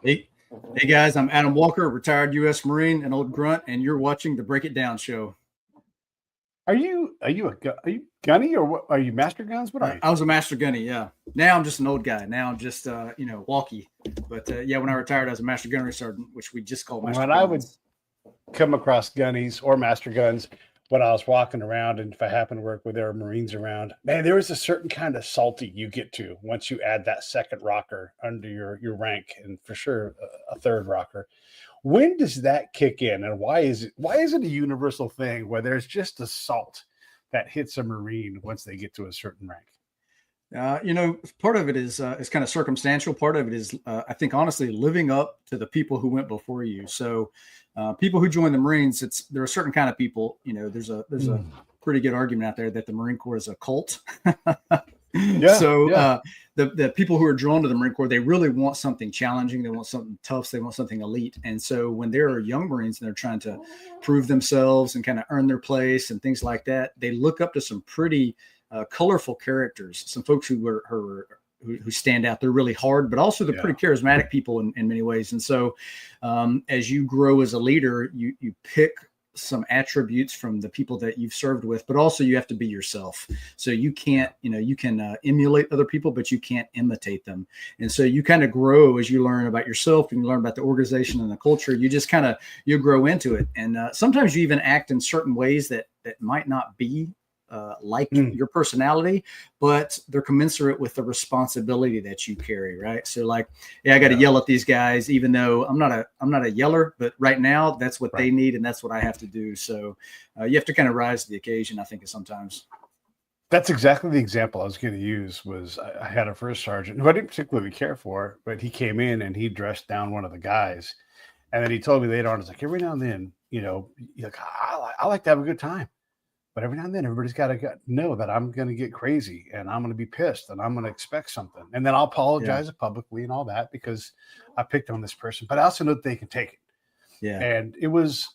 Hey, hey guys, I'm Adam Walker, retired U.S. Marine and old grunt, and you're watching the Break It Down show. Are you gunny or what? Are you master guns? What are you? I was a master gunny, yeah. Now I'm just an old guy. Now I'm just walkie. But yeah, when I retired, I was a master gunnery sergeant, which we just call master When guns. I would come across gunnies or master guns when I was walking around, and if I happened to work with there were Marines around, man, there was a certain kind of salty you get to once you add that second rocker under your rank, and for sure a third rocker. When does that kick in, and why is it a universal thing where there's just a salt that hits a Marine once they get to a certain rank? Part of it is kind of circumstantial. Part of it is, I think, honestly, living up to the people who went before you. So, people who join the Marines, there are certain kind of people. There's a pretty good argument out there that the Marine Corps is a cult. Yeah, So, yeah. the people who are drawn to the Marine Corps, they really want something challenging. They want something tough. They want something elite. And so, when there are young Marines and they're trying to prove themselves and kind of earn their place and things like that, they look up to some pretty colorful characters, some folks who stand out. They're really hard, but also they're pretty charismatic people in many ways. And so, as you grow as a leader, you pick some attributes from the people that you've served with, but also you have to be yourself. So you can't, you can emulate other people, but you can't imitate them. And so you kind of grow as you learn about yourself and you learn about the organization and the culture. You just you grow into it. And sometimes you even act in certain ways that might not be like your personality, but they're commensurate with the responsibility that you carry, right? So I got to yell at these guys, even though I'm not a yeller, but right now that's what they need and that's what I have to do. So you have to kind of rise to the occasion, I think, sometimes. That's exactly the example I was going to use. Was I had a first sergeant who I didn't particularly care for, but he came in and he dressed down one of the guys, and then he told me later on, it's like every now and then, I like to have a good time. But every now and then, everybody's got to know that I'm going to get crazy and I'm going to be pissed and I'm going to expect something. And then I'll apologize publicly and all that because I picked on this person. But I also know that they can take it. Yeah. And it was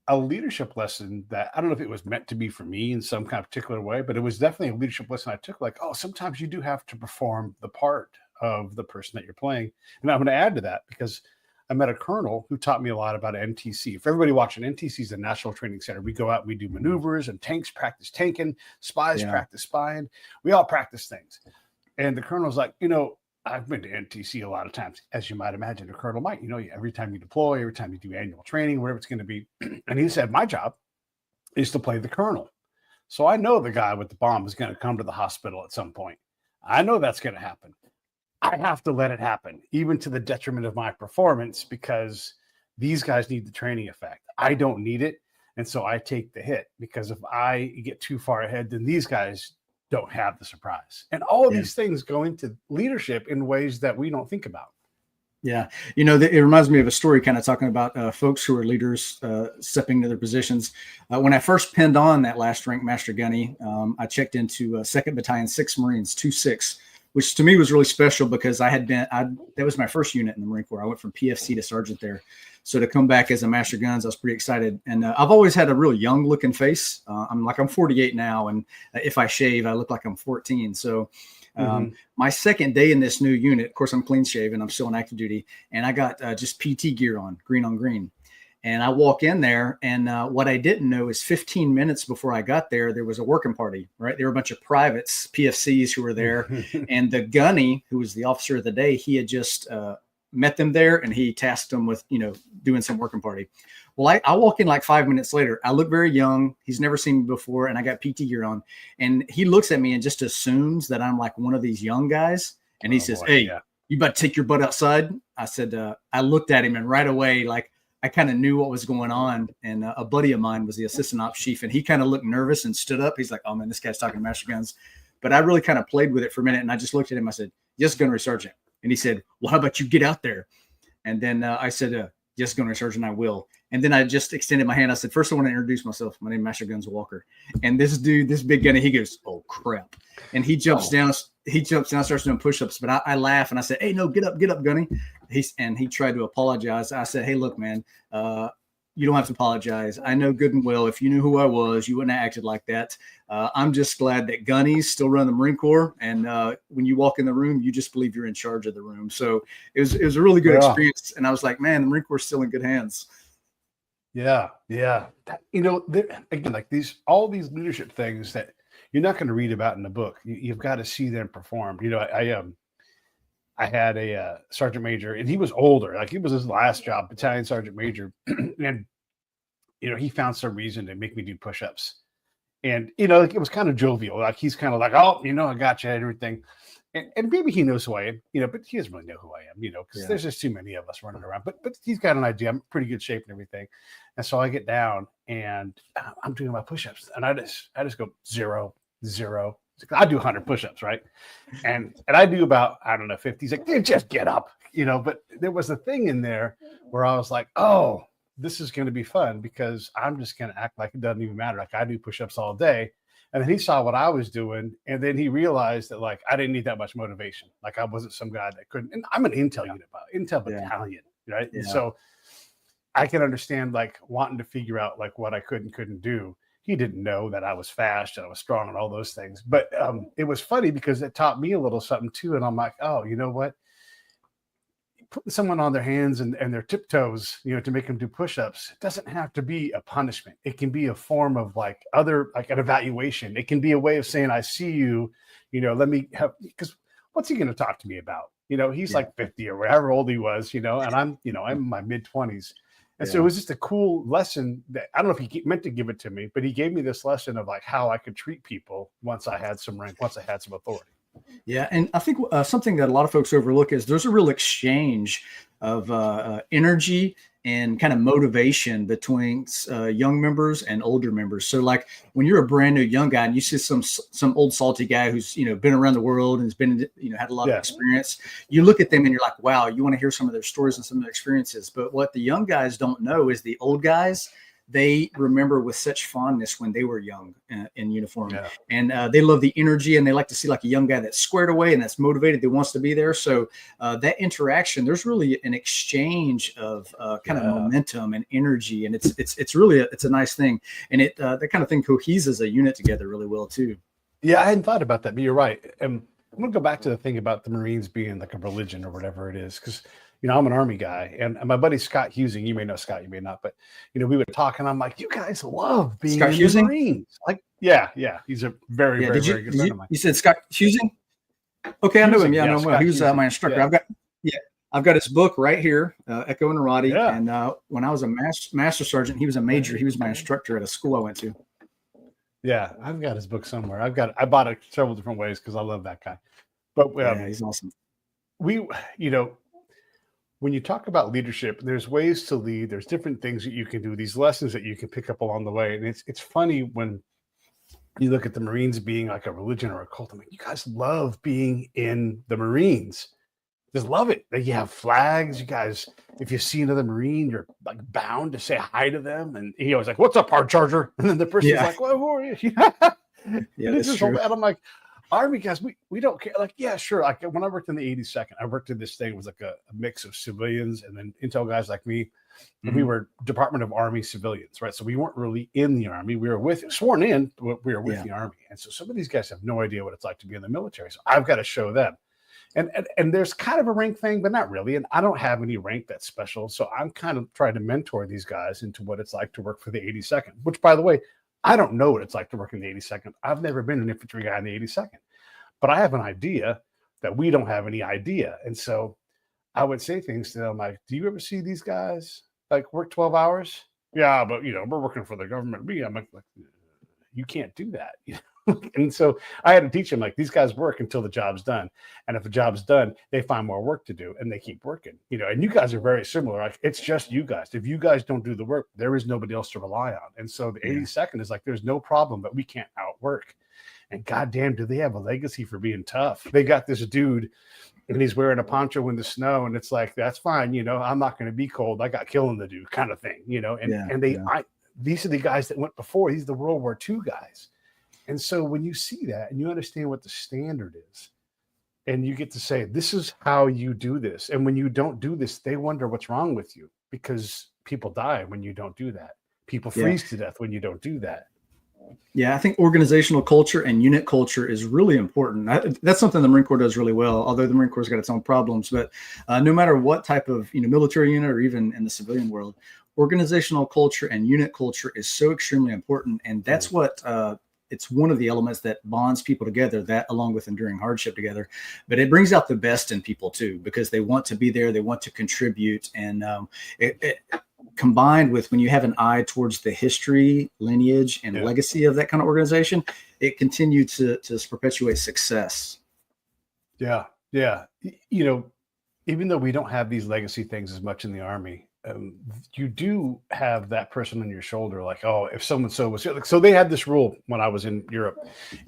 a leadership lesson that I don't know if it was meant to be for me in some kind of particular way, but it was definitely a leadership lesson I took. Like, oh, sometimes you do have to perform the part of the person that you're playing. And I'm going to add to that because I met a colonel who taught me a lot about NTC. For everybody watching, NTC is the National Training Center. We go out, we do maneuvers, and tanks practice tanking, spies practice spying. We all practice things. And the colonel's like, I've been to NTC a lot of times, as you might imagine. A colonel might, every time you deploy, every time you do annual training, whatever it's going to be. And he said, my job is to play the colonel. So I know the guy with the bomb is going to come to the hospital at some point. I know that's going to happen. I have to let it happen, even to the detriment of my performance, because these guys need the training effect. I don't need it. And so I take the hit because if I get too far ahead, then these guys don't have the surprise. And all of these things go into leadership in ways that we don't think about. Yeah. It reminds me of a story kind of talking about folks who are leaders stepping into their positions. When I first pinned on that last rank Master Gunny, I checked into 2nd Battalion, 6 Marines, 2-6. Which to me was really special because that was my first unit in the Marine Corps. I went from PFC to sergeant there. So to come back as a master guns, I was pretty excited. And I've always had a real young looking face. I'm 48 now. And if I shave, I look like I'm 14. So my second day in this new unit, of course, I'm clean shaven. I'm still on active duty. And I got just PT gear on green. And I walk in there, and what I didn't know is 15 minutes before I got there, there was a working party, right? There were a bunch of privates, PFCs who were there. And the gunny, who was the officer of the day, he had just met them there, and he tasked them with, doing some working party. Well, I walk in like 5 minutes later. I look very young. He's never seen me before, and I got PT gear on. And he looks at me and just assumes that I'm like one of these young guys. And he says, "Hey, you about to take your butt outside?" I said, I looked at him, and right away, I kind of knew what was going on. And a buddy of mine was the assistant ops chief, and he kind of looked nervous and stood up. He's like, "Oh man, this guy's talking to master guns." But I really kind of played with it for a minute. And I just looked at him. I said, "Yes, Gunnery Sergeant." And he said, "Well, how about you get out there?" And then I said, "Yes, Gunnery Sergeant, I will." And then I just extended my hand. I said, "First, I want to introduce myself. My name is Master Guns Walker." And this dude, this big gunny, he goes, "Oh crap." And he jumps down, starts doing push-ups, but I laugh and I said, "Hey, no, get up, Gunny." He tried to apologize. I said, "Hey, look, man, You don't have to apologize. I know good and well, if you knew who I was, you wouldn't have acted like that. I'm just glad that Gunnies still run the Marine Corps. And when you walk in the room, you just believe you're in charge of the room. So it was a really good experience. And I was like, man, the Marine Corps is still in good hands. Yeah. Yeah. Again, like all these leadership things that you're not going to read about in the book. You've got to see them performed. I had a sergeant major, and he was older. Like, he was his last job, battalion sergeant major. And, he found some reason to make me do push-ups. And, like, it was kind of jovial. Like, he's kind of like, oh, I got you and everything. And maybe he knows who I am, but he doesn't really know who I am, because there's just too many of us running around. But he's got an idea. I'm in pretty good shape and everything. And so I get down and I'm doing my push-ups, and I just go 0, 0. I do 100 push-ups, right? And I do about, I don't know, 50. He's like, dude, just get up, But there was a thing in there where I was like, oh, this is going to be fun, because I'm just going to act like it doesn't even matter. Like, I do push-ups all day. And then he saw what I was doing, and then he realized that, like, I didn't need that much motivation. Like, I wasn't some guy that couldn't. And I'm an intel unit, intel battalion, right? Yeah. And so I can understand, like, wanting to figure out, like, what I could and couldn't do. He didn't know that I was fast and I was strong and all those things. But it was funny, because it taught me a little something too. And I'm like, oh, you know what? Putting someone on their hands and their tiptoes, to make them do push-ups, it doesn't have to be a punishment. It can be a form of like an evaluation. It can be a way of saying, I see you, let me have, because what's he going to talk to me about? He's like 50 or whatever old he was, and I'm in my mid-20s. And so it was just a cool lesson that I don't know if he meant to give it to me, but he gave me this lesson of like how I could treat people once I had some rank, once I had some authority. Yeah. And I think something that a lot of folks overlook is there's a real exchange of energy and kind of motivation between young members and older members. So like when you're a brand new young guy and you see some old salty guy who's, been around the world and has been, had a lot of experience, you look at them and you're like, wow, you want to hear some of their stories and some of their experiences. But what the young guys don't know is the old guys, they remember with such fondness when they were young in uniform, and they love the energy, and they like to see like a young guy that's squared away and that's motivated, that wants to be there. So that interaction, there's really an exchange of kind of momentum and energy, and it's really a nice thing, and it that kind of thing coheses a unit together really well too. Yeah, I hadn't thought about that, but you're right. I'm gonna go back to the thing about the Marines being like a religion or whatever it is, because I'm an Army guy, and my buddy Scott Husing, you may know Scott, you may not, but we were talking. I'm like, you guys love being Scott in Husing? The Marines. Like, yeah, he's a very very good friend of mine. You said Scott Husing? Okay, I know him. Yeah, I know him well. He was my instructor. Yeah. I've got his book right here, Echo and Arati. Yeah. And when I was a master sergeant, he was a major. He was my instructor at a school I went to. Yeah, I've got his book somewhere. I bought it several different ways because I love that guy. But he's awesome. When you talk about leadership, there's ways to lead. There's different things that you can do, these lessons that you can pick up along the way. And it's funny when you look at the Marines being like a religion or a cult. I mean, you guys love being in the Marines. Just love it. Like, you have flags. You guys, if you see another Marine, you're like bound to say hi to them. And he always like, "What's up, hard charger?" And then the person's like, "Well, who are you?" That's true. And I'm like, Army guys, we don't care. Like, yeah, sure. Like when I worked in the 82nd, I worked in this thing. It was like a mix of civilians and then intel guys like me. And we were Department of Army civilians, right? So we weren't really in the Army. We were sworn in, but we were with the Army. And so some of these guys have no idea what it's like to be in the military. So I've got to show them. And there's kind of a rank thing, but not really. And I don't have any rank that's special. So I'm kind of trying to mentor these guys into what it's like to work for the 82nd, which, by the way, I don't know what it's like to work in the 82nd. I've never been an infantry guy in the 82nd, but I have an idea that we don't have any idea. And so I would say things to them like, do you ever see these guys like work 12 hours? Yeah, but we're working for the government. I'm like, you can't do that. And so I had to teach them, like, these guys work until the job's done. And if the job's done, they find more work to do and they keep working, and you guys are very similar. Like, it's just you guys. If you guys don't do the work, there is nobody else to rely on. And so the 82nd is like, there's no problem that we can't outwork. And goddamn, do they have a legacy for being tough? They got this dude and he's wearing a poncho in the snow. And it's like, that's fine. I'm not going to be cold. I got killing to do kind of thing, these are the guys that went before. These are the World War II guys. And so when you see that and you understand what the standard is, and you get to say, this is how you do this. And when you don't do this, they wonder what's wrong with you, because people die when you don't do that. People Yeah. freeze to death when you don't do that. Yeah, I think organizational culture and unit culture is really important. That's something the Marine Corps does really well, although the Marine Corps has got its own problems. But no matter what type of military unit or even in the civilian world, organizational culture and unit culture is so extremely important. And that's what it's one of the elements that bonds people together, that along with enduring hardship together. But it brings out the best in people too, because they want to be there, they want to contribute. And combined with when you have an eye towards the history, lineage, and legacy of that kind of organization, it continues to perpetuate success. Yeah. Yeah. Even though we don't have these legacy things as much in the Army, you do have that person on your shoulder. Like, oh, if so-and-so was here. So they had this rule when I was in Europe.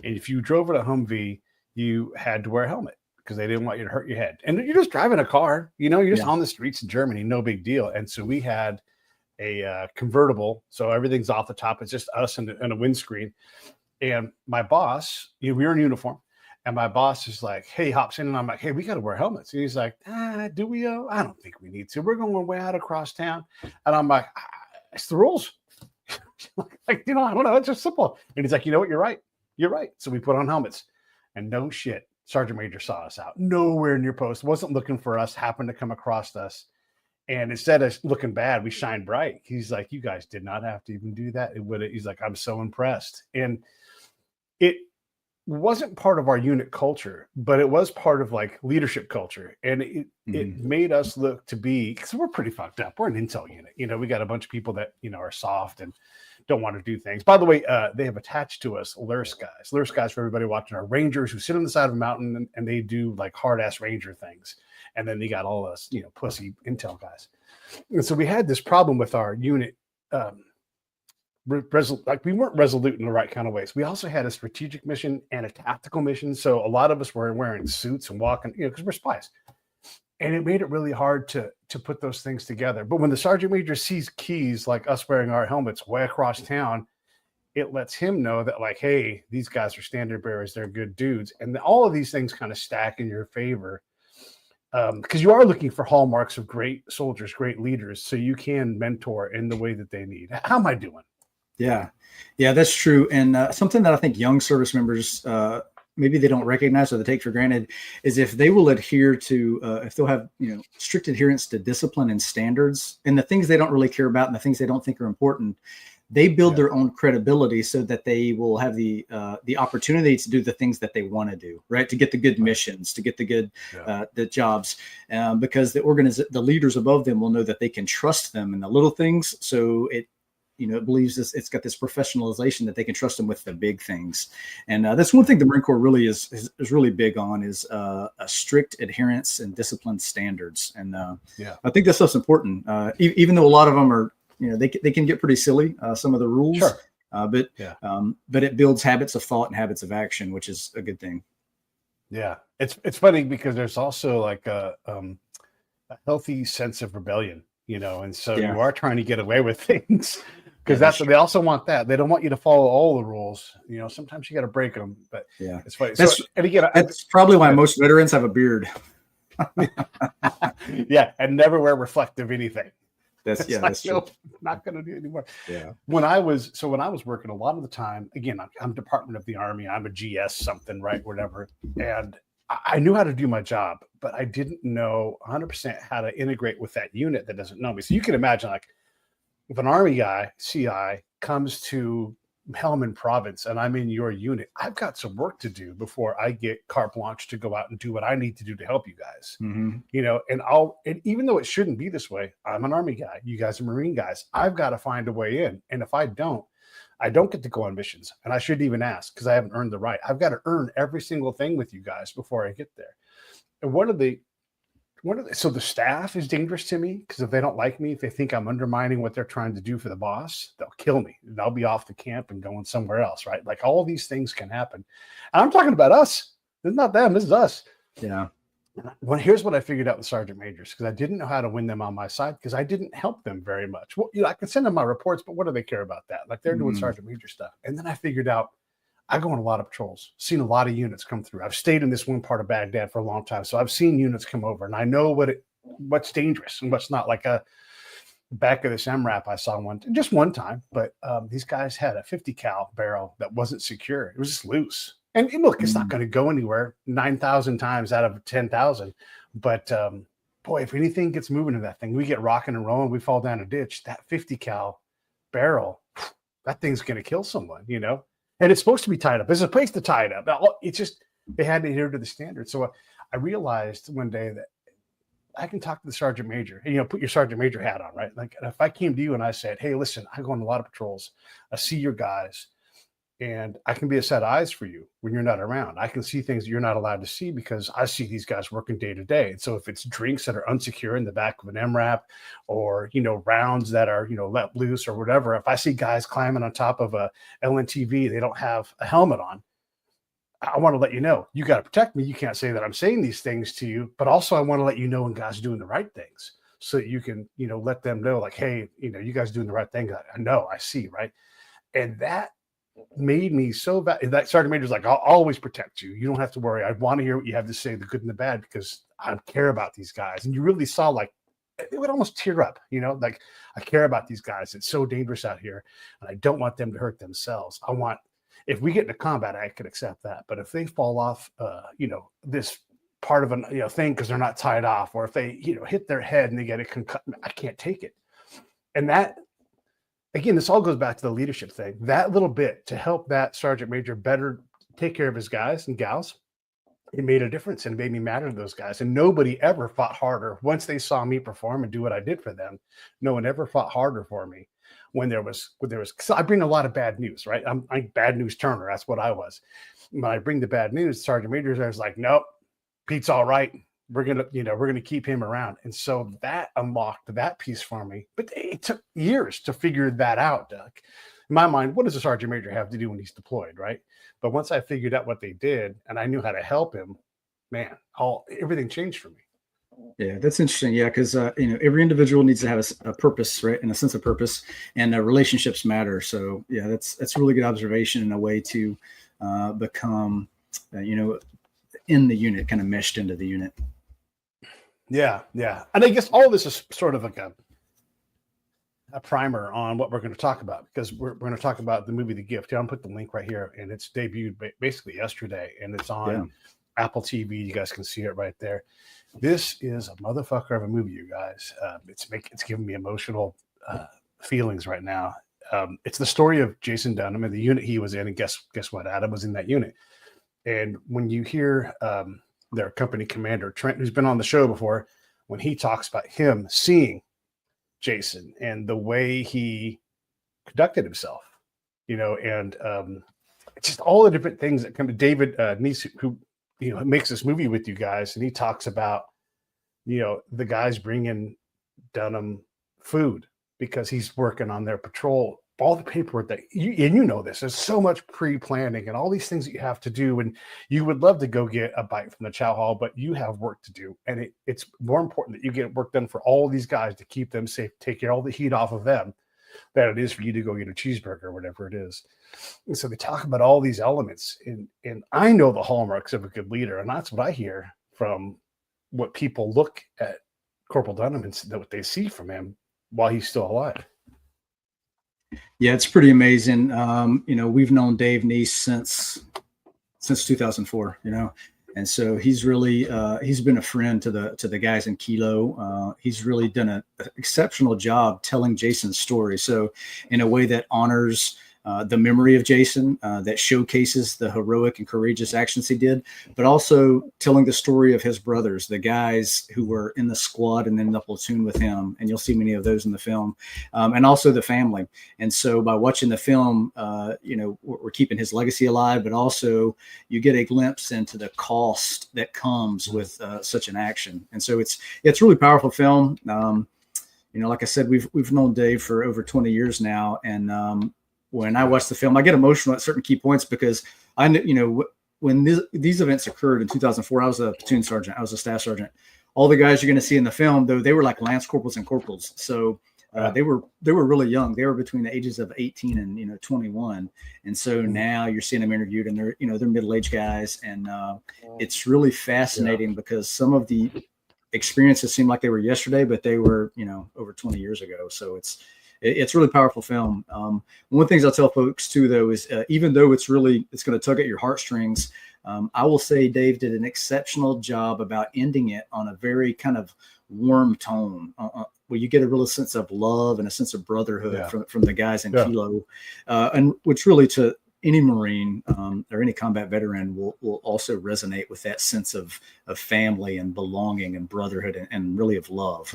If you drove in a Humvee, you had to wear a helmet because they didn't want you to hurt your head. And you're just driving a car, you're just on the streets in Germany, no big deal. And so we had a convertible. So everything's off the top. It's just us and a windscreen. And my boss, we were in uniform. And my boss is like, hey, hops in. And I'm like, hey, we got to wear helmets. And he's like, do we? I don't think we need to. We're going way out across town. And I'm like, it's the rules. I don't know. It's just simple. And he's like, you know what? You're right. You're right. So we put on helmets. And no shit, Sergeant Major saw us out. Nowhere near post. Wasn't looking for us. Happened to come across us. And instead of looking bad, we shine bright. He's like, you guys did not have to even do that. He's like, I'm so impressed. And it wasn't part of our unit culture, but it was part of like leadership culture. And it made us look to be, because we're pretty fucked up. We're an intel unit. We got a bunch of people that, are soft and don't want to do things. By the way, they have attached to us LURS guys. LURS guys, for everybody watching, are rangers who sit on the side of a mountain and they do like hard ass ranger things. And then they got all us, pussy intel guys. And so we had this problem with our unit. We weren't resolute in the right kind of ways. We also had a strategic mission and a tactical mission. So a lot of us were wearing suits and walking, because we're spies. And it made it really hard to put those things together. But when the Sergeant Major sees keys like us wearing our helmets way across town, it lets him know that like, hey, these guys are standard bearers. They're good dudes. And all of these things kind of stack in your favor. Because you are looking for hallmarks of great soldiers, great leaders, so you can mentor in the way that they need. How am I doing? Yeah, that's true. And something that I think young service members, maybe they don't recognize or they take for granted, is if they will adhere to, if they'll have, strict adherence to discipline and standards and the things they don't really care about and the things they don't think are important, they build their own credibility so that they will have the opportunity to do the things that they want to do, right? To get the good missions, to get the good the jobs, because the leaders above them will know that they can trust them in the little things. So it believes it's got this professionalization that they can trust them with the big things. And that's one thing the Marine Corps really is really big on, is a strict adherence and discipline standards. And I think that stuff's important, even though a lot of them are, they can get pretty silly, some of the rules, but it builds habits of thought and habits of action, which is a good thing. Yeah. It's funny because there's also like a healthy sense of rebellion, and so you are trying to get away with things. Because that's what they also want. That they don't want you to follow all the rules. Sometimes you got to break them. But it's funny. That's probably why most veterans have a beard. And never wear reflective anything. That's true. No, not going to do it anymore. Yeah. When I was working a lot of the time, again, I'm Department of the Army. I'm a GS something, right? Whatever. And I knew how to do my job, but I didn't know 100% how to integrate with that unit that doesn't know me. So you can imagine, like, if an Army guy, CI, comes to Helmand Province and I'm in your unit, I've got some work to do before I get carte blanche to go out and do what I need to do to help you guys. And even though it shouldn't be this way, I'm an Army guy. You guys are Marine guys. I've got to find a way in. And if I don't get to go on missions. And I shouldn't even ask because I haven't earned the right. I've got to earn every single thing with you guys before I get there. And so the staff is dangerous to me because if they don't like me, if they think I'm undermining what they're trying to do for the boss, they'll kill me and I'll be off the camp and going somewhere else, right? Like all these things can happen. And I'm talking about us. This is not them. This is us. Yeah. Well, here's what I figured out with Sergeant Majors, because I didn't know how to win them on my side because I didn't help them very much. Well, I can send them my reports, but what do they care about that? Like they're doing Sergeant Major stuff. And then I figured out I go on a lot of patrols, seen a lot of units come through. I've stayed in this one part of Baghdad for a long time. So I've seen units come over and I know what's dangerous and what's not. Like back of this MRAP, I saw just one time, but these guys had a 50 cal barrel that wasn't secure. It was just loose. And look, it's not going to go anywhere 9,000 times out of 10,000. But boy, if anything gets moving to that thing, we get rocking and rolling, we fall down a ditch, that 50 cal barrel, that thing's going to kill someone, you know? And it's supposed to be tied up. There's a place to tie it up. It's just, they had to adhere to the standard. So I realized one day that I can talk to the sergeant major, and, you know, put your sergeant major hat on, right? Like if I came to you and I said, hey, listen, I go on a lot of patrols. I see your guys, and I can be a set of eyes for you when you're not around. I can see things that you're not allowed to see because I see these guys working day to day. And so if it's drinks that are unsecure in the back of an MRAP, or, you know, rounds that are, you know, let loose or whatever, if I see guys climbing on top of a LNTV, they don't have a helmet on, I want to let you know, you got to protect me. You can't say that I'm saying these things to you, but also I want to let you know when guys are doing the right things, so that you can, you know, let them know, like, hey, you know, you guys doing the right thing. I know, I see, right? And that made me so bad. That sergeant major's like, I'll always protect you. You don't have to worry. I want to hear what you have to say, the good and the bad, because I care about these guys. And you really saw, like, it would almost tear up, you know, like, I care about these guys. It's so dangerous out here, and I don't want them to hurt themselves. If we get into combat, I could accept that. But if they fall off, you know, this part of a, you know, thing because they're not tied off, or if they, you know, hit their head and they get a concussion, I can't take it. And that, again, this all goes back to the leadership thing. That little bit to help that sergeant major better take care of his guys and gals, it made a difference, and it made me matter to those guys. And nobody ever fought harder once they saw me perform and do what I did for them. No one ever fought harder for me. When there was, so I bring a lot of bad news, right? I'm bad news Turner. That's what I was. When I bring the bad news, Sergeant Majors, I was like, nope, Pete's all right. We're going to keep him around. And so that unlocked that piece for me, but it took years to figure that out, Doug. In my mind, what does a Sergeant Major have to do when he's deployed, right? But once I figured out what they did and I knew how to help him, man, everything changed for me. Yeah, that's interesting. Yeah, because you know, every individual needs to have a purpose, right, and a sense of purpose, and relationships matter. So yeah, that's a really good observation and a way to become, you know, in the unit, kind of meshed into the unit. Yeah, yeah, and I guess all of this is sort of like a primer on what we're going to talk about, because we're going to talk about the movie The Gift. I'll put the link right here, and it's debuted basically yesterday, and it's on Apple TV. You guys can see it right there. This is a motherfucker of a movie, you guys. It's giving me emotional feelings right now. It's the story of Jason Dunham and the unit he was in, and guess what? Adam was in that unit. And when you hear their company commander Trent, who's been on the show before, when he talks about him seeing Jason and the way he conducted himself, you know, and just all the different things that come to David Kniess, who, you know, makes this movie with you guys, and he talks about, you know, the guys bringing Dunham food because he's working on their patrol, all the paperwork that you know this, there's so much pre-planning and all these things that you have to do, and you would love to go get a bite from the chow hall, but you have work to do, and it's more important that you get work done for all these guys to keep them safe, take care all the heat off of them, than it is for you to go get a cheeseburger or whatever it is. And so they talk about all these elements, and I know the hallmarks of a good leader, and that's what I hear from what people look at Corporal Dunham and what they see from him while he's still alive. Yeah, it's pretty amazing. You know, we've known Dave Kniess since 2004. You know, and so he's really he's been a friend to the guys in Kilo. He's really done an exceptional job telling Jason's story. So in a way that honors the memory of Jason, that showcases the heroic and courageous actions he did, but also telling the story of his brothers, the guys who were in the squad and then the platoon with him. And you'll see many of those in the film, and also the family. And so by watching the film, you know, we're keeping his legacy alive, but also you get a glimpse into the cost that comes with such an action. And so it's a really powerful film. You know, like I said, we've known Dave for over 20 years now. And when I watch the film, I get emotional at certain key points because I know, you know, when these events occurred in 2004, I was a platoon sergeant. I was a staff sergeant. All the guys you're going to see in the film, though, they were like lance corporals and corporals. So they were really young. They were between the ages of 18 and, you know, 21. And so now you're seeing them interviewed, and they're middle-aged guys. And it's really fascinating because some of the experiences seem like they were yesterday, but they were, over 20 years ago. So it's really powerful film. One of the things I'll tell folks too, though, is even though it's going to tug at your heartstrings, I will say Dave did an exceptional job about ending it on a very kind of warm tone, where you get a real sense of love and a sense of brotherhood from the guys in Kilo, and which really to any Marine or any combat veteran will also resonate with that sense of family and belonging and brotherhood and really of love.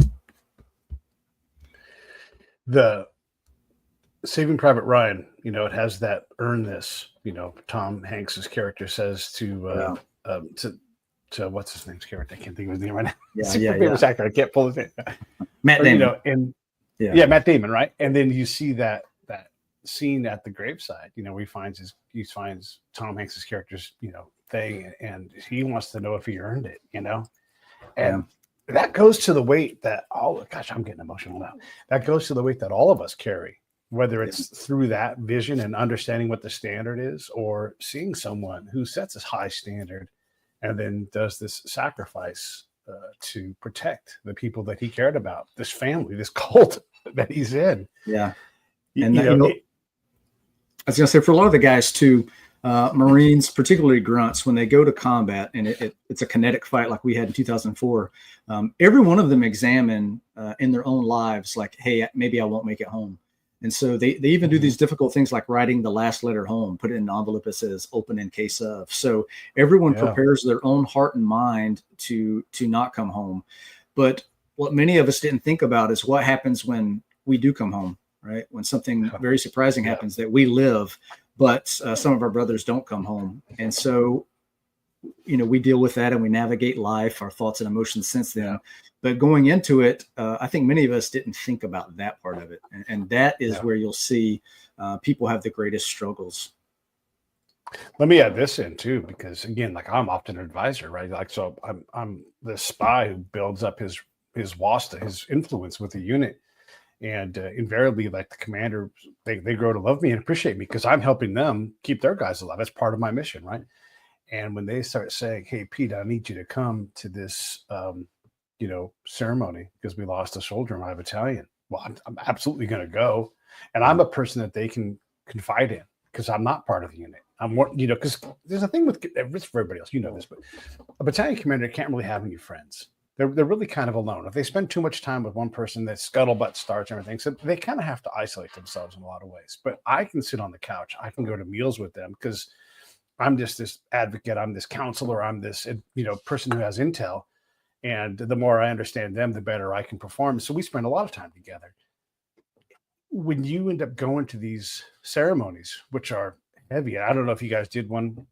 The Saving Private Ryan, it has that earn this, Tom Hanks's character says to what's his name's character? I can't think of his name right now. Super famous actor. I can't pull his name. Matt Damon. Matt Damon, right? And then you see that scene at the graveside, where he finds Tom Hanks's character's, thing, and he wants to know if he earned it, and that goes to the weight that I'm getting emotional now. That goes to the weight that all of us carry, whether it's through that vision and understanding what the standard is, or seeing someone who sets a high standard and then does this sacrifice to protect the people that he cared about, this family, this cult that he's in. Yeah. And I was going to say, for a lot of the guys too, Marines, particularly grunts, when they go to combat and it's a kinetic fight like we had in 2004, every one of them examine in their own lives, like, hey, maybe I won't make it home. And so they even do these difficult things like writing the last letter home, put it in an envelope that says open in case of. So everyone prepares their own heart and mind to not come home. But what many of us didn't think about is what happens when we do come home, right? When something very surprising happens, that we live, but some of our brothers don't come home. And so, we deal with that and we navigate life, our thoughts and emotions since then. But going into it, I think many of us didn't think about that part of it. And that is where you'll see people have the greatest struggles. Let me add this in too, because again, like I'm often an advisor, right? Like, so I'm the spy who builds up his WASTA, his influence with the unit. And invariably, like the commander, they grow to love me and appreciate me because I'm helping them keep their guys alive. That's part of my mission, right? And when they start saying, hey, Pete, I need you to come to this ceremony because we lost a soldier in my battalion. Well, I'm absolutely going to go. And I'm a person that they can confide in because I'm not part of the unit. I'm more, because there's a thing with this for everybody else, this, but a battalion commander can't really have any friends. They're really kind of alone. If they spend too much time with one person, that scuttlebutt starts and everything. So they kind of have to isolate themselves in a lot of ways. But I can sit on the couch. I can go to meals with them because I'm just this advocate. I'm this counselor. I'm this, person who has intel. And the more I understand them, the better I can perform. So we spend a lot of time together. When you end up going to these ceremonies, which are heavy, I don't know if you guys did one,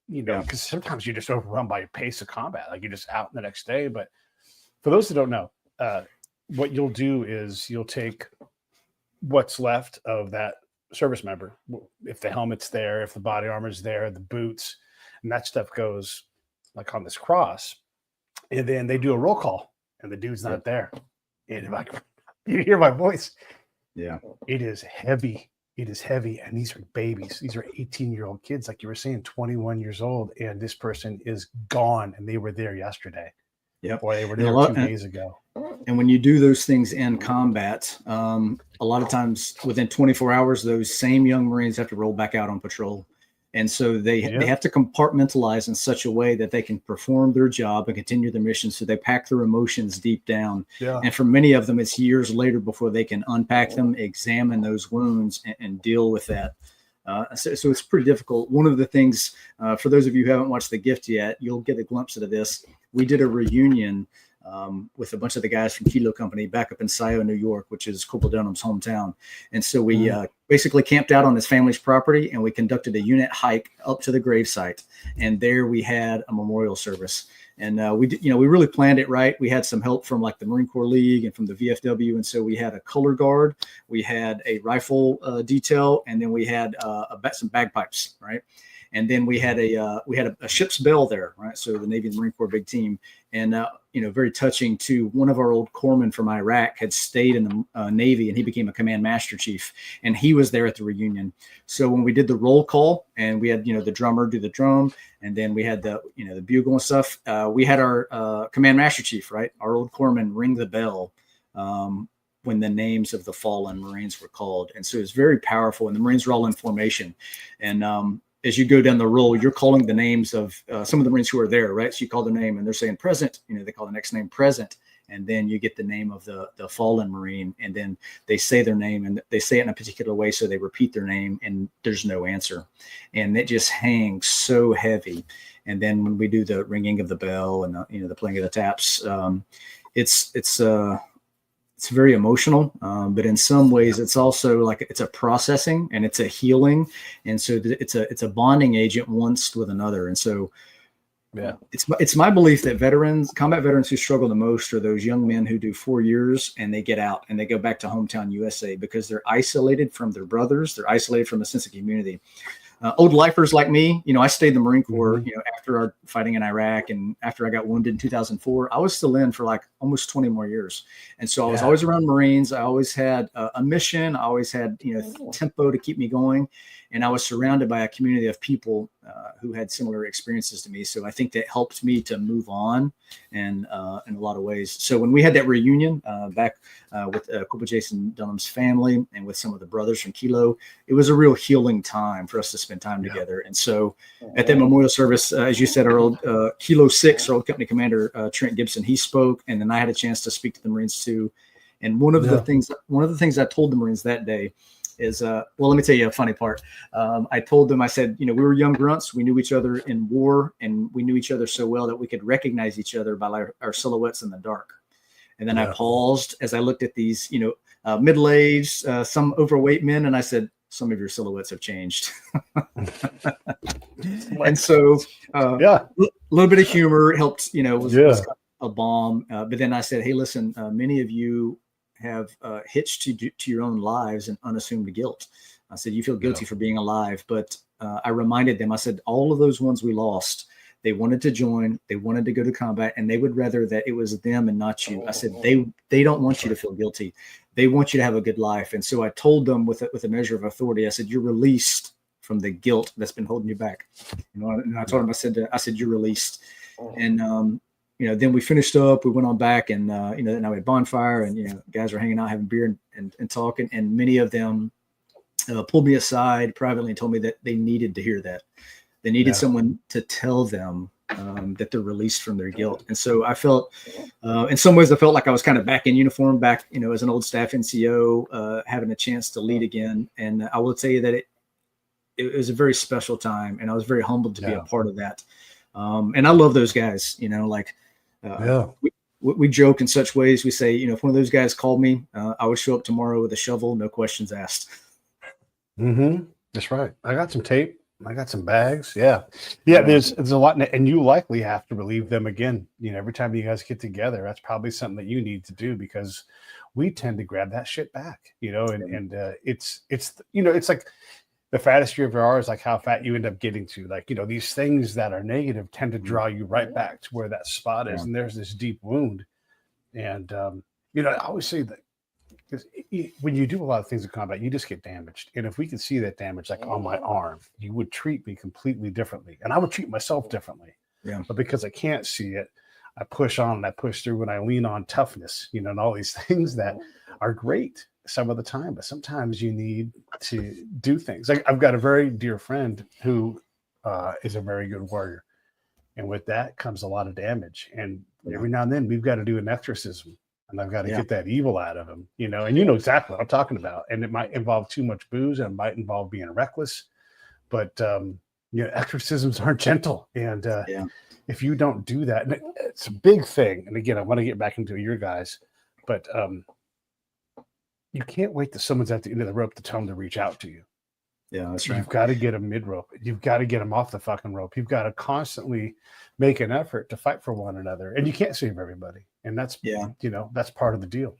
because sometimes you're just overwhelmed by your pace of combat. Like you're just out the next day. But for those that don't know, what you'll do is you'll take what's left of that service member. If the helmet's there, if the body armor's there, the boots, and that stuff goes like on this cross. And then they do a roll call and the dude's not there. And like, you hear my voice. Yeah. It is heavy. It is heavy. And these are babies. These are 18-year-old kids. Like you were saying, 21 years old. And this person is gone. And they were there yesterday. Yep. Or they were there 2 days ago. And when you do those things in combat, a lot of times within 24 hours, those same young Marines have to roll back out on patrol. And so they have to compartmentalize in such a way that they can perform their job and continue their mission. So they pack their emotions deep down. Yeah. And for many of them, it's years later before they can unpack them, examine those wounds, and deal with that. So it's pretty difficult. One of the things, for those of you who haven't watched The Gift yet, you'll get a glimpse of this. We did a reunion with a bunch of the guys from Kilo Company back up in Scioto, New York, which is Corporal Dunham's hometown. And so we basically camped out on his family's property, and we conducted a unit hike up to the gravesite. And there we had a memorial service. And we really planned it right. We had some help from like the Marine Corps League and from the VFW. And so we had a color guard, we had a rifle detail, and then we had some bagpipes, right? And then we had a ship's bell there, right? So the Navy and Marine Corps big team. And, very touching too. One of our old corpsmen from Iraq had stayed in the Navy, and he became a command master chief, and he was there at the reunion. So when we did the roll call, and we had, the drummer do the drum, and then we had the bugle and stuff, we had our command master chief, right, our old corpsman, ring the bell when the names of the fallen Marines were called. And so it was very powerful, and the Marines were all in formation. And as you go down the roll, you're calling the names of some of the Marines who are there, right? So you call their name and they're saying present, they call the next name present. And then you get the name of the fallen Marine, and then they say their name, and they say it in a particular way. So they repeat their name, and there's no answer. And it just hangs so heavy. And then when we do the ringing of the bell and the playing of the taps, it's very emotional, but in some ways it's also like it's a processing and it's a healing, and so it's a bonding agent once with another. And so, it's my belief that combat veterans who struggle the most are those young men who do 4 years and they get out and they go back to hometown USA because they're isolated from their brothers, they're isolated from a sense of community. Old lifers like me, I stayed in the Marine Corps, after our fighting in Iraq, and after I got wounded in 2004, I was still in for like almost 20 more years. And so I was always around Marines. I always had a mission. I always had, tempo to keep me going. And I was surrounded by a community of people who had similar experiences to me. So I think that helped me to move on and in a lot of ways. So when we had that reunion back with Corporal Jason Dunham's family and with some of the brothers from Kilo, it was a real healing time for us to spend time together. And so at that memorial service, as you said, our old Kilo 6, our old company commander, Trent Gibson, he spoke, and then I had a chance to speak to the Marines too. And one of the things I told the Marines that day is, let me tell you a funny part. I told them, I said, we were young grunts. We knew each other in war, and we knew each other so well that we could recognize each other by our silhouettes in the dark. And then I paused as I looked at these, middle-aged, some overweight men, and I said, some of your silhouettes have changed. And so, a little bit of humor helped, was a balm. But then I said, hey, listen, many of you have hitched to your own lives and unassumed guilt. I said, you feel guilty for being alive. But I reminded them, I said, all of those ones we lost, they wanted to join, they wanted to go to combat, and they would rather that it was them and not you. I said, they don't want you to feel guilty. They want you to have a good life. And so I told them with a measure of authority, I said, you're released from the guilt that's been holding you back. And I told them, I said, you're released. And, then we finished up, we went on back, and, now we had bonfire, and, guys were hanging out, having beer and talking. And many of them pulled me aside privately and told me that they needed to hear that. They needed someone to tell them that they're released from their guilt. And so I felt, in some ways, I felt like I was kind of back in uniform, back, as an old staff NCO, having a chance to lead again. And I will tell you that it was a very special time, and I was very humbled to be a part of that. And I love those guys, we joke in such ways. We say, if one of those guys called me, I would show up tomorrow with a shovel, no questions asked. Mm-hmm. That's right. I got some tape. I got some bags. Yeah. There's a lot, and you likely have to relieve them again. Every time you guys get together, that's probably something that you need to do, because we tend to grab that shit back, and it's like the fattest you ever are is like how fat you end up getting to. Like, these things that are negative tend to draw you right back to where that spot is. And there's this deep wound. And, I always say that, because when you do a lot of things in combat, you just get damaged. And if we could see that damage, like on my arm, you would treat me completely differently. And I would treat myself differently. Yeah. But because I can't see it, I push on and I push through, and I lean on toughness, and all these things that are great some of the time. But sometimes you need to do things. Like, I've got a very dear friend who is a very good warrior. And with that comes a lot of damage. And every now and then we've got to do an exorcism. And I've got to get that evil out of him, and you know exactly what I'm talking about. And it might involve too much booze, and it might involve being reckless, but exorcisms aren't gentle. And if you don't do that, and it's a big thing. And again, I want to get back into your guys, but you can't wait till someone's at the end of the rope to tell them to reach out to you. Yeah, that's right. You've got to get them mid rope. You've got to get them off the fucking rope. You've got to constantly make an effort to fight for one another, and you can't save everybody. And that's, that's part of the deal.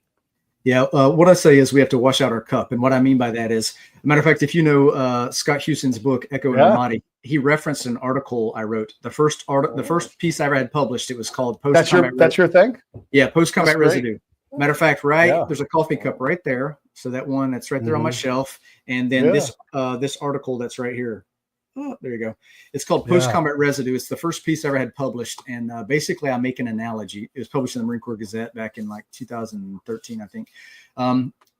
Yeah. What I say is we have to wash out our cup. And what I mean by that is, as a matter of fact, if Scott Houston's book, Echo and Amati, he referenced an article I wrote. The first piece I ever had published, it was called Post That's Combat. That's your thing? Yeah, Post Combat Residue. Matter of fact, there's a coffee cup right there. So that one that's right there on my shelf. And then this article that's right here. Oh, there you go. It's called Post Combat Residue. It's the first piece I ever had published. And basically I make an analogy. It was published in the Marine Corps Gazette back in like 2013, I think.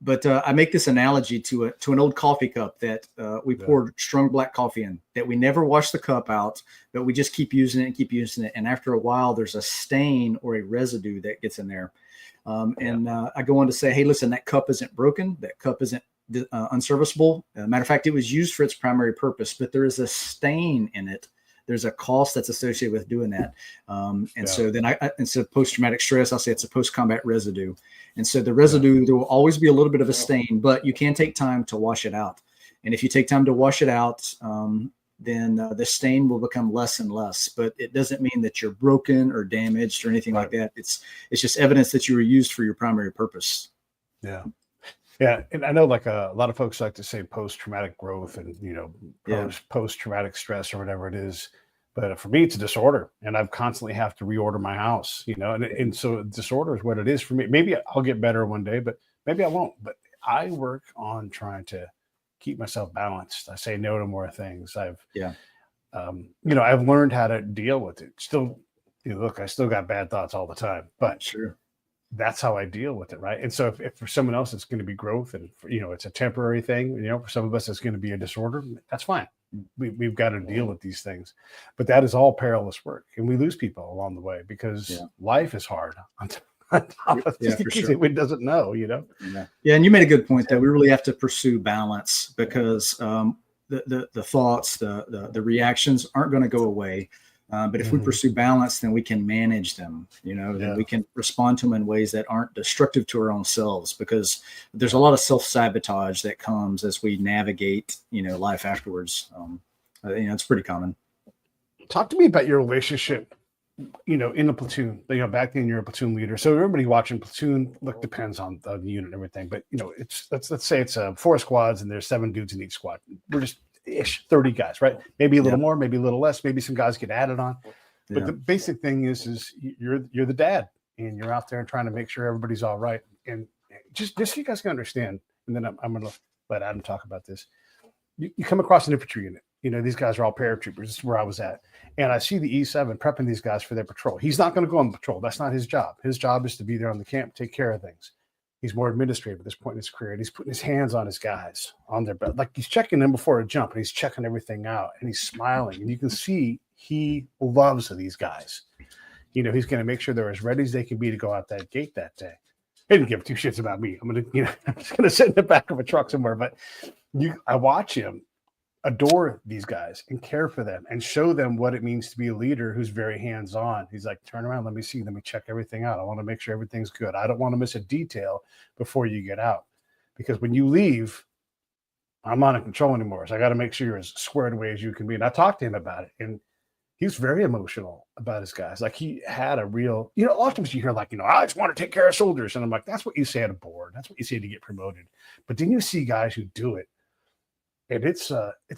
But I make this analogy to an old coffee cup that we poured strong black coffee in, that we never wash the cup out, but we just keep using it and keep using it. And after a while, there's a stain or a residue that gets in there. I go on to say, hey, listen, that cup isn't broken. That cup isn't unserviceable. Matter of fact, it was used for its primary purpose, but there is a stain in it. There's a cost that's associated with doing that. So then instead of post-traumatic stress, I'll say it's a post-combat residue. And so the residue, there will always be a little bit of a stain, but you can take time to wash it out. And if you take time to wash it out, then the stain will become less and less, but it doesn't mean that you're broken or damaged or anything like that. It's just evidence that you were used for your primary purpose. Yeah. Yeah. And I know like a lot of folks like to say post-traumatic growth and, post-traumatic stress or whatever it is. But for me, it's a disorder, and I constantly have to reorder my house, and so disorder is what it is for me. Maybe I'll get better one day, but maybe I won't. But I work on trying to keep myself balanced. I say no to more things. I've learned how to deal with it. Still, look, I still got bad thoughts all the time, but sure, that's how I deal with it, right? And so if for someone else it's going to be growth, and it's a temporary thing, for some of us it's going to be a disorder, that's fine. We've got to deal with these things, but that is all perilous work, and we lose people along the way because life is hard. It doesn't know, Yeah, and you made a good point that we really have to pursue balance because the thoughts, the reactions aren't going to go away. But if we pursue balance, then we can manage them, then we can respond to them in ways that aren't destructive to our own selves, because there's a lot of self-sabotage that comes as we navigate, life afterwards. It's pretty common. Talk to me about your relationship, in the platoon. Back then you're a platoon leader. So everybody watching platoon, depends on the unit and everything. But, it's let's say it's 4 squads and there's 7 dudes in each squad. We're just 30 guys, right? Maybe a little more, maybe a little less, maybe some guys get added on. But the basic thing is you're the dad, and you're out there trying to make sure everybody's all right. And just so you guys can understand, and then I'm going to let Adam talk about this. You come across an infantry unit. These guys are all paratroopers. This is where I was at. And I see the E7 prepping these guys for their patrol. He's not going to go on patrol. That's not his job. His job is to be there on the camp, take care of things. He's more administrative at this point in his career, and he's putting his hands on his guys on their belt. Like he's checking them before a jump, and he's checking everything out, and he's smiling. And you can see he loves these guys. He's going to make sure they're as ready as they can be to go out that gate that day. He didn't give 2 shits about me. I'm just going to sit in the back of a truck somewhere. But I watch him adore these guys and care for them and show them what it means to be a leader who's very hands-on. He's like, turn around, let me check everything out. I want to make sure everything's good. I don't want to miss a detail before you get out, because when you leave, I'm not in control anymore. So I got to make sure you're as squared away as you can be. And I talked to him about it, and he was very emotional about his guys. Like he had a real, a lot of times you hear I just want to take care of soldiers. And I'm like, that's what you say at a board. That's what you say to get promoted. But then you see guys who do it. And it's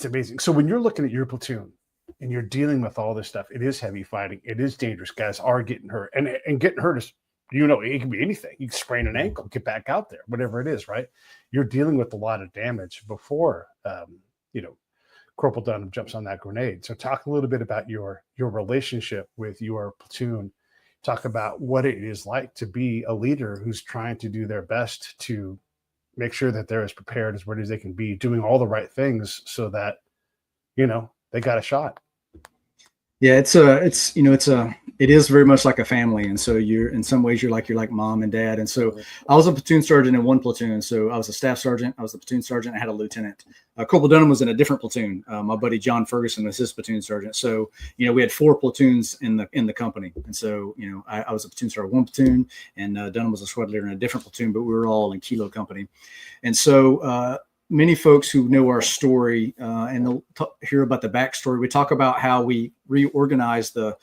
amazing. So when you're looking at your platoon and you're dealing with all this stuff, it is heavy fighting. It is dangerous. Guys are getting hurt, and getting hurt is, it can be anything. You can sprain an ankle, get back out there, whatever it is, right? You're dealing with a lot of damage before, Corporal Dunham jumps on that grenade. So talk a little bit about your relationship with your platoon. Talk about what it is like to be a leader who's trying to do their best to make sure that they're as prepared, as ready as they can be, doing all the right things so that, they got a shot. Yeah, it is very much like a family. And so in some ways you're like mom and dad. And so I was a platoon sergeant in one platoon. So I was a staff sergeant. I was a platoon sergeant. I had a lieutenant. Corporal Dunham was in a different platoon. My buddy John Ferguson was his platoon sergeant. So, we had 4 platoons in the company. And so, I was a platoon sergeant, 1 platoon, and Dunham was a squad leader in a different platoon, but we were all in Kilo company. And so, many folks who know our story and they'll hear about the backstory. We talk about how we reorganized the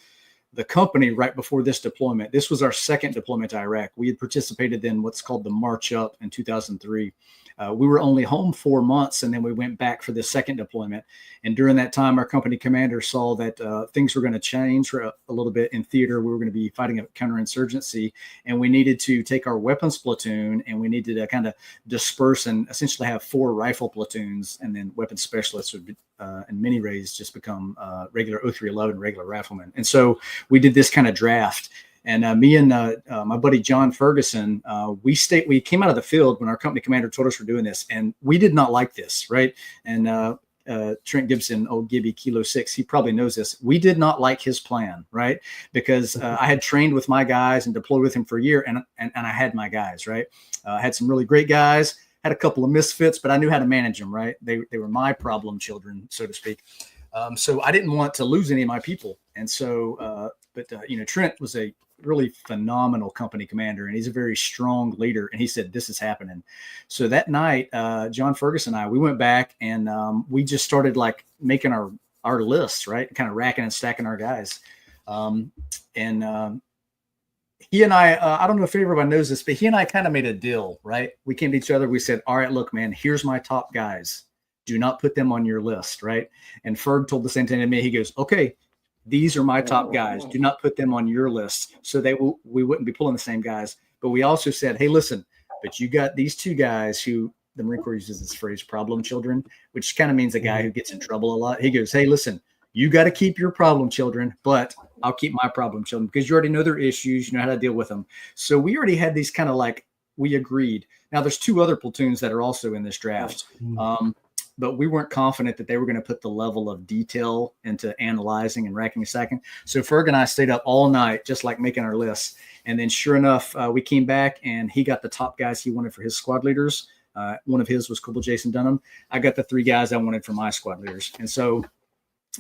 the company right before this deployment. This was our second deployment to Iraq. We had participated in what's called the March Up in 2003. We were only home 4 months, and then we went back for the second deployment. And during that time, our company commander saw that things were going to change for a little bit in theater. We were going to be fighting a counterinsurgency, and we needed to take our weapons platoon, and we needed to kind of disperse and essentially have 4 rifle platoons, and then weapons specialists would be, in many ways just become regular 0311 regular riflemen. And so we did this kind of draft. And me and my buddy John Ferguson, we came out of the field when our company commander told us we're doing this, and we did not like this, right? And Trent Gibson, old Gibby Kilo 6, he probably knows this. We did not like his plan, right? Because I had trained with my guys and deployed with him for a year, and I had my guys, right? I had some really great guys, had a couple of misfits, but I knew how to manage them, right? They were my problem children, so to speak. So I didn't want to lose any of my people, and so, Trent was a really phenomenal company commander, and he's a very strong leader. And he said, this is happening. So that night, John Ferguson and I, we went back and we just started like making our lists, right? Kind of racking and stacking our guys. He and I don't know if everyone knows this, but he and I kind of made a deal, right? We came to each other. We said, all right, look, man, here's my top guys. Do not put them on your list, right? And Ferg told the same thing to me. He goes, okay, these are my top guys. Do not put them on your list. So we wouldn't be pulling the same guys. But we also said, hey, listen, but you got these 2 guys who the Marine Corps uses this phrase, problem children, which kind of means a guy who gets in trouble a lot. He goes, hey, listen, you got to keep your problem children, but I'll keep my problem children because you already know their issues. You know how to deal with them. So we already had these kind of like, we agreed. Now there's 2 other platoons that are also in this draft. But we weren't confident that they were going to put the level of detail into analyzing and racking and stacking. So Ferg and I stayed up all night, just like making our lists. And then sure enough, we came back and he got the top guys he wanted for his squad leaders. One of his was CPL Jason Dunham. I got the 3 guys I wanted for my squad leaders. And so,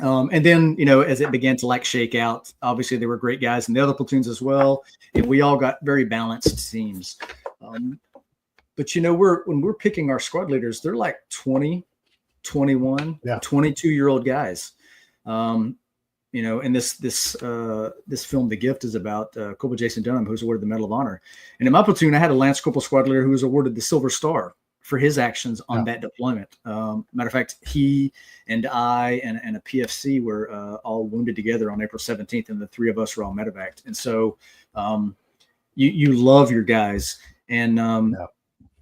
and then, as it began to like shake out, obviously there were great guys in the other platoons as well. And we all got very balanced teams. But, when we're picking our squad leaders, they're like 20, 21, 22-year-old guys. And this film, The Gift, is about Corporal Jason Dunham, who's awarded the Medal of Honor. And in my platoon, I had a Lance Corporal squad leader who was awarded the Silver Star for his actions on that deployment. Matter of fact, he and I and a PFC were all wounded together on April 17th, and the 3 of us were all medevaced. And so you love your guys, and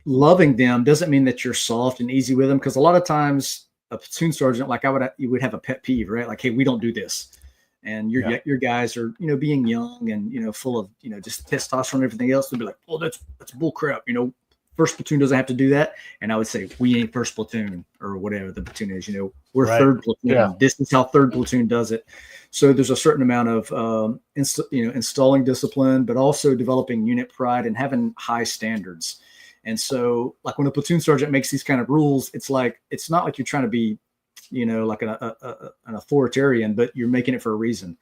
loving them doesn't mean that you're soft and easy with them, because a lot of times a platoon sergeant, like you would have a pet peeve, right? Like, hey, we don't do this. And your guys are, being young and, full of, just testosterone and everything else. They'll be like, oh, that's bull crap. First platoon doesn't have to do that. And I would say, we ain't first platoon, or whatever the platoon is, we're third platoon. Yeah. This is how third platoon does it. So there's a certain amount of, installing discipline, but also developing unit pride and having high standards. And so, like, when a platoon sergeant makes these kind of rules, it's not like you're trying to be, like an authoritarian, but you're making it for a reason.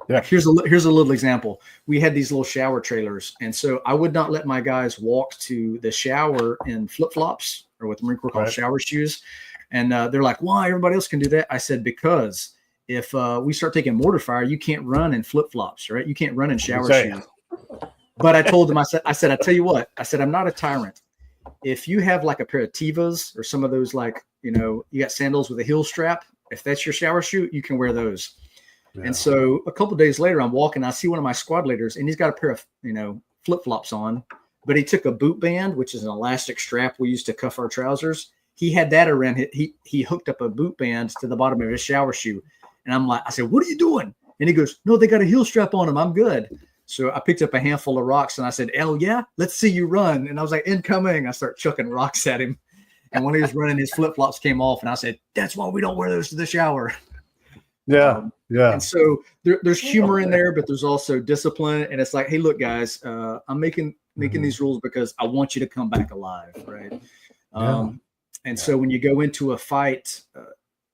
Yeah. Like, here's a little example. We had these little shower trailers, and so I would not let my guys walk to the shower in flip-flops, or what the Marine Corps calls shower shoes. And they're like, why? Everybody else can do that. I said, because if we start taking mortar fire, you can't run in flip-flops, right? You can't run in shower shoes. But I told them, I said, I tell you what, I said, I'm not a tyrant. If you have like a pair of Tevas or some of those, like, you got sandals with a heel strap, if that's your shower shoe, you can wear those. Yeah. And so a couple of days later, I'm walking, I see one of my squad leaders, and he's got a pair of, flip-flops on, but he took a boot band, which is an elastic strap we use to cuff our trousers. He had that around. He hooked up a boot band to the bottom of his shower shoe. And I said, what are you doing? And he goes, no, they got a heel strap on them. I'm good. So I picked up a handful of rocks and I said, hell yeah, let's see you run. And I was like, incoming. I start chucking rocks at him. And when he was running, his flip-flops came off. And I said, that's why we don't wear those to the shower. Yeah. And so there's humor in there, but there's also discipline. And it's like, hey, look, guys, I'm making these rules because I want you to come back alive. Right. So when you go into a fight,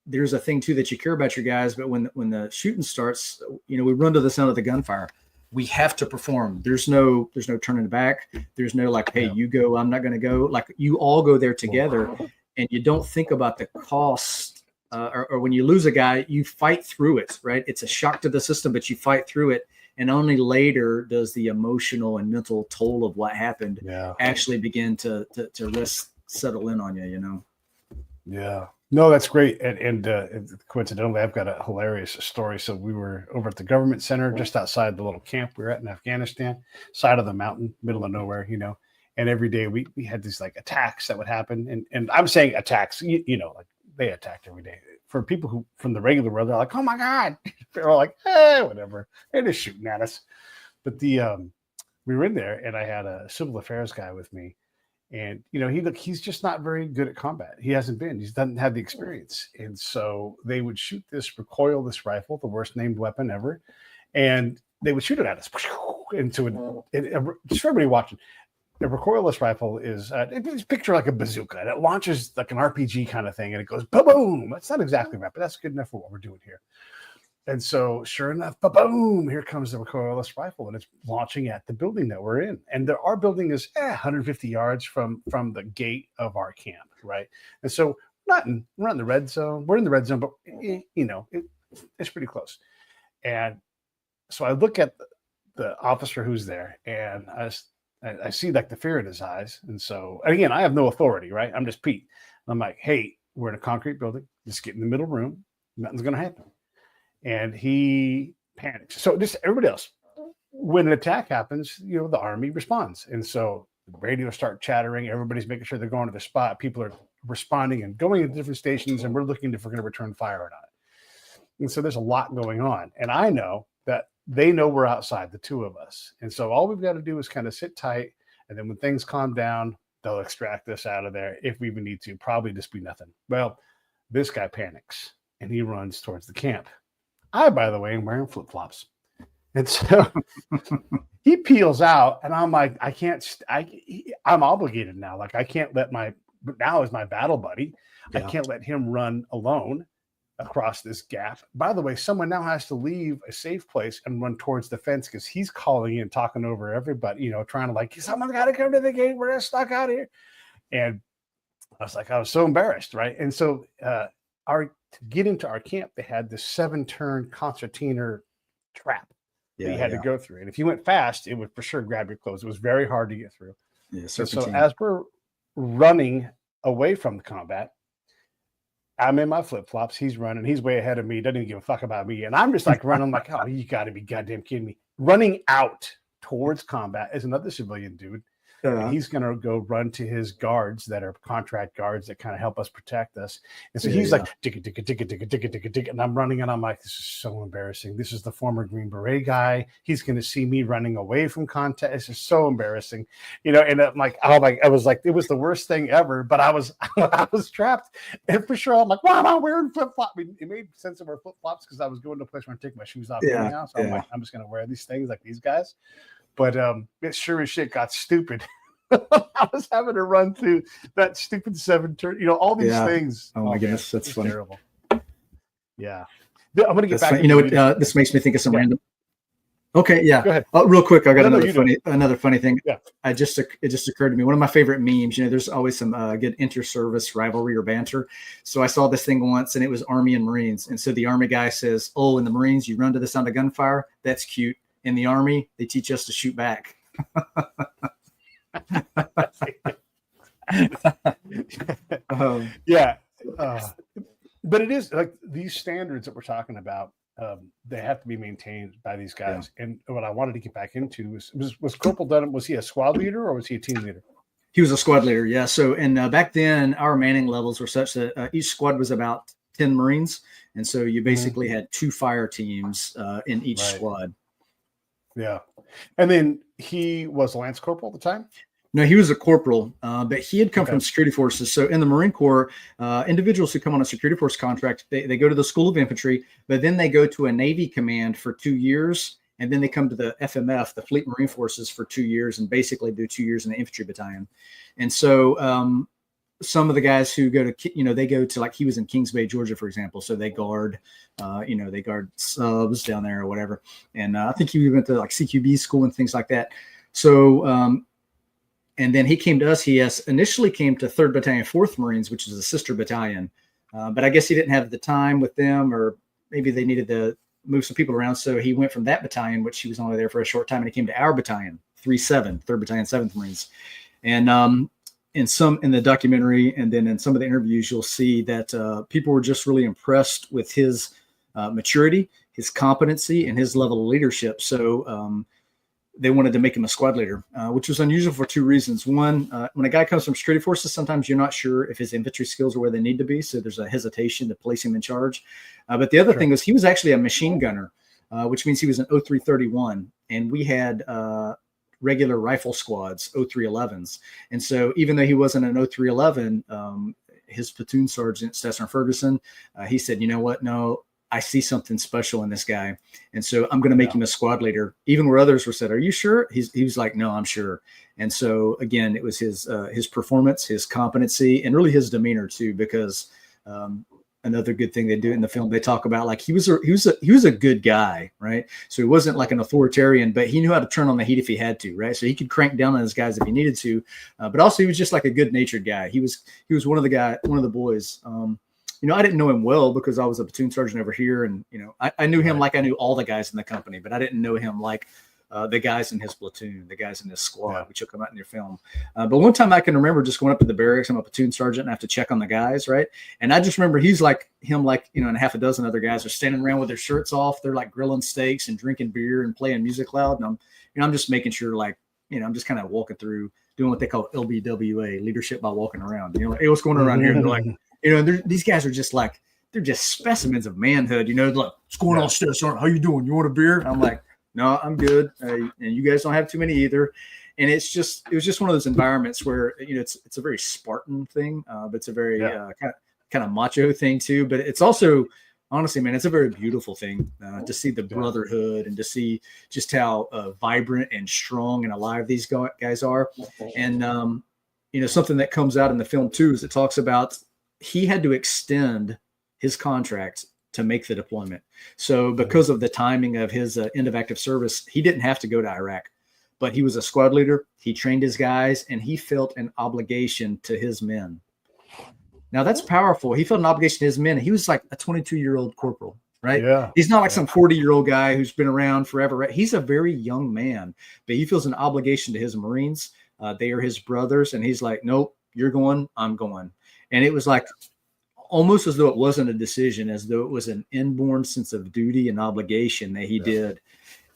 there's a thing too that you care about your guys. But when the shooting starts, we run to the sound of the gunfire. We have to perform. There's no turning back. There's no like, hey, you go, I'm not going to go. Like, you all go there together, and you don't think about the cost or when you lose a guy, you fight through it, right? It's a shock to the system, but you fight through it. And only later does the emotional and mental toll of what happened actually begin to settle in on you, you know? Yeah. No, that's great. And coincidentally, I've got a hilarious story. So we were over at the government center just outside the little camp we were at in Afghanistan, side of the mountain, middle of nowhere, you know. And every day we had these like attacks that would happen. And I'm saying attacks, you know, like they attacked every day. For people who from the regular world, they're like, oh my God. They're all like, whatever. They're just shooting at us. But we were in there and I had a civil affairs guy with me. And, you know, he's just not very good at combat. He hasn't been. He doesn't have the experience. And so they would shoot this recoilless rifle, the worst named weapon ever. And they would shoot it at us. Into just for everybody watching, a recoilless rifle is, just picture like a bazooka. And it launches like an RPG kind of thing. And it goes, boom. That's not exactly right, but that's good enough for what we're doing here. And so, sure enough, boom, here comes the recoilless rifle, and it's launching at the building that we're in. And our building is 150 yards from the gate of our camp, right? And so we're not in the red zone. We're in the red zone, but, you know, it's pretty close. And so I look at the officer who's there, and I see like the fear in his eyes. And so, again, I have no authority, right? I'm just Pete. I'm like, hey, we're in a concrete building. Just get in the middle room. Nothing's going to happen. And he panics. So just everybody else, when an attack happens, you know, the Army responds. And so the radios start chattering. Everybody's making sure they're going to the spot. People are responding and going to different stations, and we're looking if we're going to return fire or not. And so there's a lot going on. And I know that they know we're outside, the two of us. And so all we've got to do is kind of sit tight. And then when things calm down, they'll extract us out of there if we even need to. Probably just be nothing. Well, this guy panics, and he runs towards the camp. I, by the way, am wearing flip-flops. And so he peels out, and I'm like, I'm obligated now. Like, I can't let now is my battle buddy. Yeah. I can't let him run alone across this gap. By the way, someone now has to leave a safe place and run towards the fence because he's calling in, talking over everybody, you know, trying to like, someone's got to come to the gate. We're stuck out here. And I was so embarrassed, right? And so to get into our camp, they had this 7-turn concertina trap that you had to go through. And if you went fast, it would for sure grab your clothes. It was very hard to get through. Yeah, so as we're running away from the combat, I'm in my flip-flops. He's running. He's way ahead of me. Doesn't even give a fuck about me. And I'm just like running like, oh, you got to be goddamn kidding me. Running out towards combat is another civilian dude. And he's going to go run to his guards that are contract guards that kind of help us protect us. And so he's like, tick. And I'm running and I'm like, this is so embarrassing. This is the former Green Beret guy. He's going to see me running away from contact. This is so embarrassing, you know? And I'm like, I was like, it was the worst thing ever, but I was trapped. And for sure, I'm like, why am I wearing flip-flops? It made sense of our flip-flops because I was going to a place where I take my shoes off now. So I'm like, I'm just going to wear these things like these guys. But it sure as shit got stupid. I was having to run through that stupid 7-turn, you know, all these things. Oh my goodness, that's funny. Terrible. Yeah. I'm going to get back. You know what? This makes me think of some random. Okay, yeah. Go ahead. Real quick, I got another funny thing. Yeah. It just occurred to me. One of my favorite memes. You know, there's always some good inter-service rivalry or banter. So I saw this thing once, and it was Army and Marines. And so the Army guy says, "Oh, in the Marines, you run to the sound of gunfire. That's cute. In the Army, they teach us to shoot back." Yeah. But it is like these standards that we're talking about, they have to be maintained by these guys. Yeah. And what I wanted to get back into was Corporal Dunham, was he a squad leader or was he a team leader? He was a squad leader, yeah. So, and back then, our manning levels were such that each squad was about 10 Marines. And so you basically had 2 fire teams in each squad. Yeah. And then he was a Lance Corporal at the time? No, he was a corporal, but he had come from security forces. So in the Marine Corps, individuals who come on a security force contract, they go to the School of Infantry, but then they go to a Navy command for 2 years. And then they come to the FMF, the Fleet Marine Forces, for 2 years and basically do 2 years in the infantry battalion. And so some of the guys who go to, you know, they go to, like, he was in Kings Bay, Georgia, for example. So they guard, they guard subs down there or whatever. And I think he went to like CQB school and things like that. So, and then he came to us. He initially came to 3rd Battalion, 4th Marines, which is a sister battalion. But I guess he didn't have the time with them, or maybe they needed to move some people around. So he went from that battalion, which he was only there for a short time, and he came to our battalion, 3-7, 3rd Battalion, 7th Marines. And in the documentary, and then in some of the interviews, you'll see that people were just really impressed with his maturity, his competency, and his level of leadership. So they wanted to make him a squad leader, which was unusual for 2 reasons. One, when a guy comes from security forces, sometimes you're not sure if his infantry skills are where they need to be. So there's a hesitation to place him in charge. But the other thing was he was actually a machine gunner, which means he was an 0331. And we had regular rifle squads, 0311s. And so even though he wasn't an 0311, his platoon sergeant, Stasser Ferguson, he said, you know what? No, I see something special in this guy. And so I'm going to make him a squad leader, even where others were said, are you sure? He was like, no, I'm sure. And so again, it was his performance, his competency, and really his demeanor too, because another good thing they do in the film, they talk about like he was a good guy, right? So he wasn't like an authoritarian, but he knew how to turn on the heat if he had to, right? So he could crank down on his guys if he needed to, but also he was just like a good natured guy. He was one of the boys. I didn't know him well because I was a platoon sergeant over here. And, I knew him like I knew all the guys in the company, but I didn't know him like the guys in his platoon, the guys in his squad, which will come out in your film. But one time I can remember just going up to the barracks. I'm a platoon sergeant and I have to check on the guys, right? And I just remember he's like him, and half a dozen other guys are standing around with their shirts off. They're like grilling steaks and drinking beer and playing music loud. And I'm just making sure I'm just kind of walking through, doing what they call LBWA, leadership by walking around. Hey, what's going on around here? And they're like, these guys are just like, they're just specimens of manhood. Like, what's going on, Sergeant? How you doing? You want a beer? I'm like, no, I'm good. And you guys don't have too many either. And it was just one of those environments where, it's a very Spartan thing, but it's a very kind of macho thing too. But it's also, honestly, man, it's a very beautiful thing to see the brotherhood and to see just how vibrant and strong and alive these guys are. And, something that comes out in the film too, is it talks about he had to extend his contract to make the deployment. So because of the timing of his end of active service, he didn't have to go to Iraq, but he was a squad leader. He trained his guys and he felt an obligation to his men. Now that's powerful. He felt an obligation to his men. He was like a 22-year-old corporal, right? Yeah. He's not like some 40-year-old guy who's been around forever, right? He's a very young man, but he feels an obligation to his Marines. They are his brothers. And he's like, nope, you're going, I'm going. And it was like almost as though it wasn't a decision, as though it was an inborn sense of duty and obligation that he did.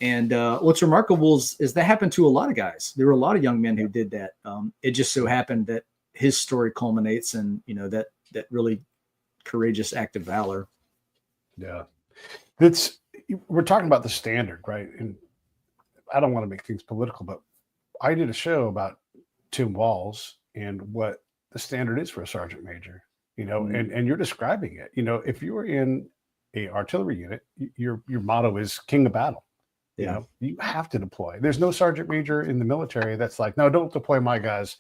And what's remarkable is that happened to a lot of guys. There were a lot of young men who did that. It just so happened that his story culminates in, that really courageous act of valor. Yeah. We're talking about the standard, right? And I don't want to make things political, but I did a show about Tim Walls and what the standard is for a sergeant major, and you're describing it. If you were in a artillery unit, your motto is king of battle. You have to deploy. There's no sergeant major in the military that's like, no, don't deploy my guys.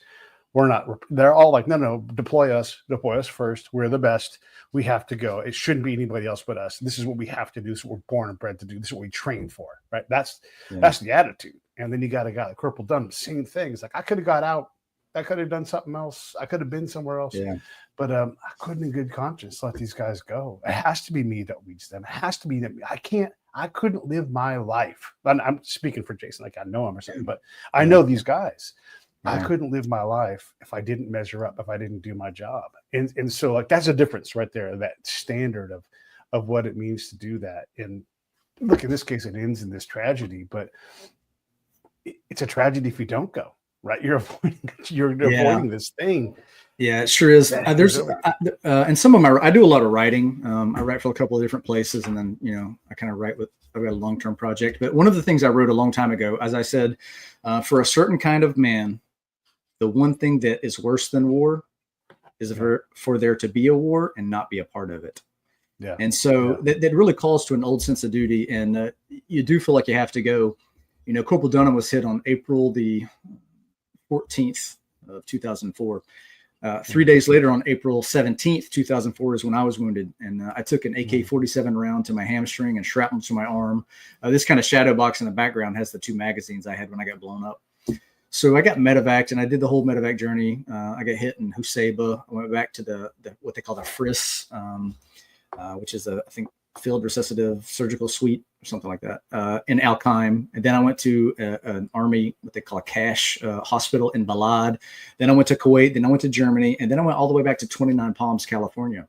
They're all like, no, deploy us first. We're the best. We have to go. It shouldn't be anybody else but us. This is what we have to do. This is what we're born and bred to do. This is what we train for, right? That's the attitude. And then you got a guy like Corporal Dunham, same things. Like, I could have got out. I could have done something else. I could have been somewhere else. Yeah. But I couldn't in good conscience let these guys go. It has to be me that leads them. It has to be them. I couldn't live my life. I'm speaking for Jason, like I know him or something, but I know these guys. I couldn't live my life if I didn't measure up, if I didn't do my job. And so like that's a difference right there, that standard of what it means to do that. And look, in this case, it ends in this tragedy, but it's a tragedy if you don't go, right? You're avoiding this thing. Yeah, it sure is. There's and some of I do a lot of writing. I write for a couple of different places, and then I kind of write I've got a long-term project. But one of the things I wrote a long time ago, as I said, for a certain kind of man, the one thing that is worse than war is for there to be a war and not be a part of it. Yeah. And so that really calls to an old sense of duty, and you do feel like you have to go. Corporal Dunham was hit on April the 14th of 2004. 3 days later, on April 17th, 2004, is when I was wounded. And I took an AK-47 round to my hamstring and shrapnel to my arm. This kind of shadow box in the background has the 2 magazines I had when I got blown up. So I got medevaced, and I did the whole medevac journey. I got hit in Huseba. I went back to the what they call the FRIS, which is I think field resuscitative surgical suite or something like that, in Al-Qaim. And then I went to an Army, what they call a cash hospital in Balad. Then I went to Kuwait. Then I went to Germany. And then I went all the way back to 29 Palms, California.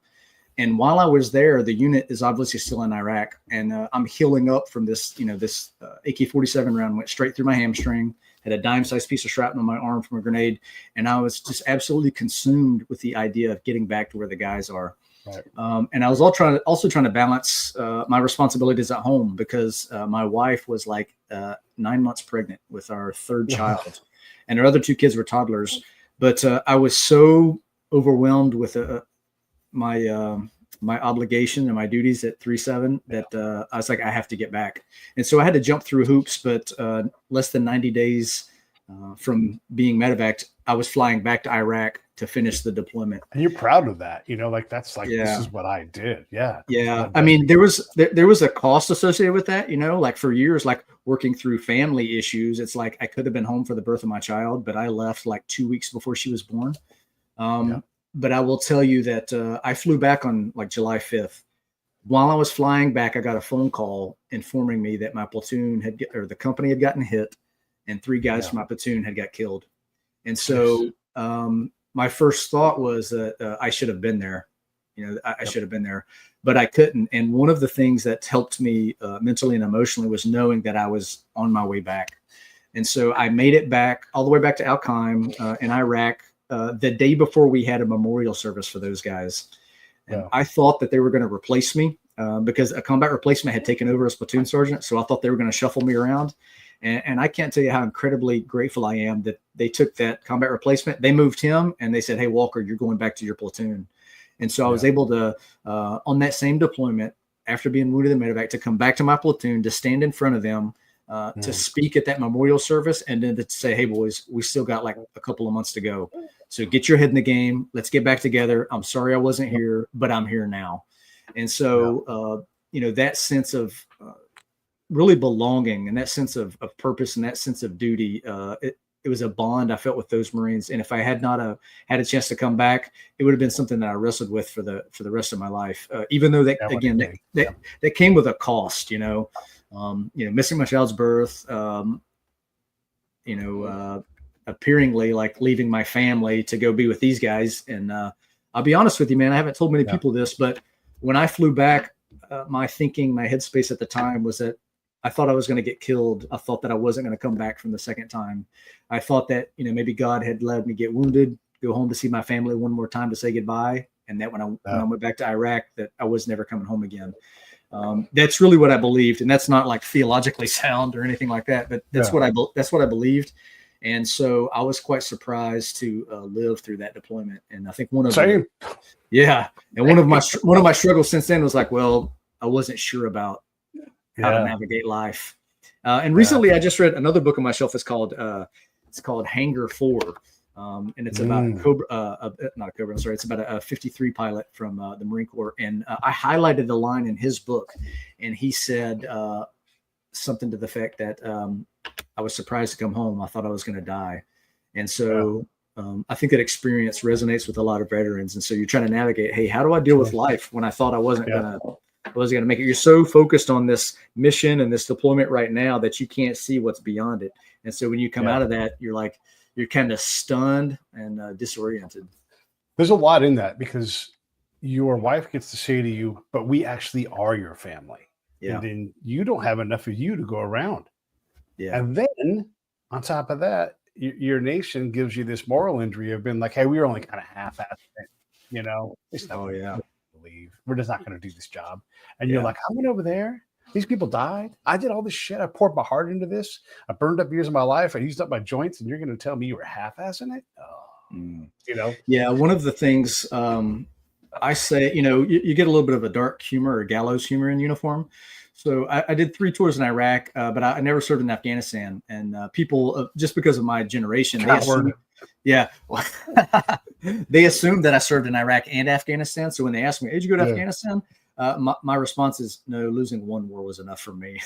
And while I was there, the unit is obviously still in Iraq. And I'm healing up from this, this AK-47 round went straight through my hamstring, had a dime-sized piece of shrapnel on my arm from a grenade. And I was just absolutely consumed with the idea of getting back to where the guys are. Right. And I was also trying to balance my responsibilities at home, because my wife was like 9 months pregnant with our third child, and our other 2 kids were toddlers. But I was so overwhelmed with my obligation and my duties at 3-7 that I was like, I have to get back. And so I had to jump through hoops. But less than 90 days from being medevaced, I was flying back to Iraq to finish the deployment. And you're proud of that, that's like, this is what I did. Yeah. Yeah. I mean, there was a cost associated with that, like for years, like working through family issues. It's like, I could have been home for the birth of my child, but I left like 2 weeks before she was born. But I will tell you that I flew back on like July 5th. While I was flying back, I got a phone call informing me that my platoon the company had gotten hit, and 3 guys from my platoon had got killed. And so, my first thought was that I should have been there. I should have been there, but I couldn't. And one of the things that helped me mentally and emotionally was knowing that I was on my way back. And so I made it back all the way back to Al-Qaim in Iraq the day before we had a memorial service for those guys. And I thought that they were going to replace me because a combat replacement had taken over as platoon sergeant. So I thought they were going to shuffle me around. And I can't tell you how incredibly grateful I am that they took that combat replacement. They moved him and they said, "Hey, Walker, you're going back to your platoon." And so I was able to, on that same deployment, after being wounded in medevac, to come back to my platoon, to stand in front of them, to speak at that memorial service, and then to say, "Hey, boys, we still got like a couple of months to go. So get your head in the game. Let's get back together. I'm sorry I wasn't here, but I'm here now." And so, that sense of really belonging, and that sense of purpose, and that sense of duty, it was a bond I felt with those Marines. And if I had not had a chance to come back, it would have been something that I wrestled with for the rest of my life. Even though that came with a cost, missing my child's birth, appearingly like leaving my family to go be with these guys. And I'll be honest with you, man, I haven't told many people this, but when I flew back, my headspace at the time was that I thought I was going to get killed. I thought that I wasn't going to come back from the second time. I thought that, maybe God had let me get wounded, go home to see my family one more time to say goodbye. And that when I went back to Iraq, that I was never coming home again. That's really what I believed. And that's not like theologically sound or anything like that, but that's what I believed. And so I was quite surprised to live through that deployment. And I think one of my struggles since then was like, well, I wasn't sure about how to navigate life. And recently I just read another book on my shelf. It's called Hangar 4. And it's about it's about a 53 pilot from the Marine Corps. And I highlighted the line in his book, and he said something to the effect that I was surprised to come home. I thought I was going to die. And so I think that experience resonates with a lot of veterans. And so you're trying to navigate, hey, how do I deal with life when I thought I wasn't going to make it? You're so focused on this mission and this deployment right now that you can't see what's beyond it. And so when you come out of that, you're kind of stunned and disoriented. There's a lot in that, because your wife gets to say to you, but we actually are your family. Yeah. And then you don't have enough of you to go around. Yeah. And then on top of that, your nation gives you this moral injury of being like, hey, we were only kind of half-assed it, believe we're just not going to do this job. And you're like, I went over there. These people died. I did all this shit. I poured my heart into this. I burned up years of my life. I used up my joints, and you're going to tell me you were half-assing it? Yeah. One of the things I say, you get a little bit of a dark humor or gallows humor in uniform. So I did 3 tours in Iraq, but I never served in Afghanistan. And people, just because of my generation, they assumed that I served in Iraq and Afghanistan. So when they asked me, "Hey, did you go to Afghanistan?" My response is no. Losing one war was enough for me.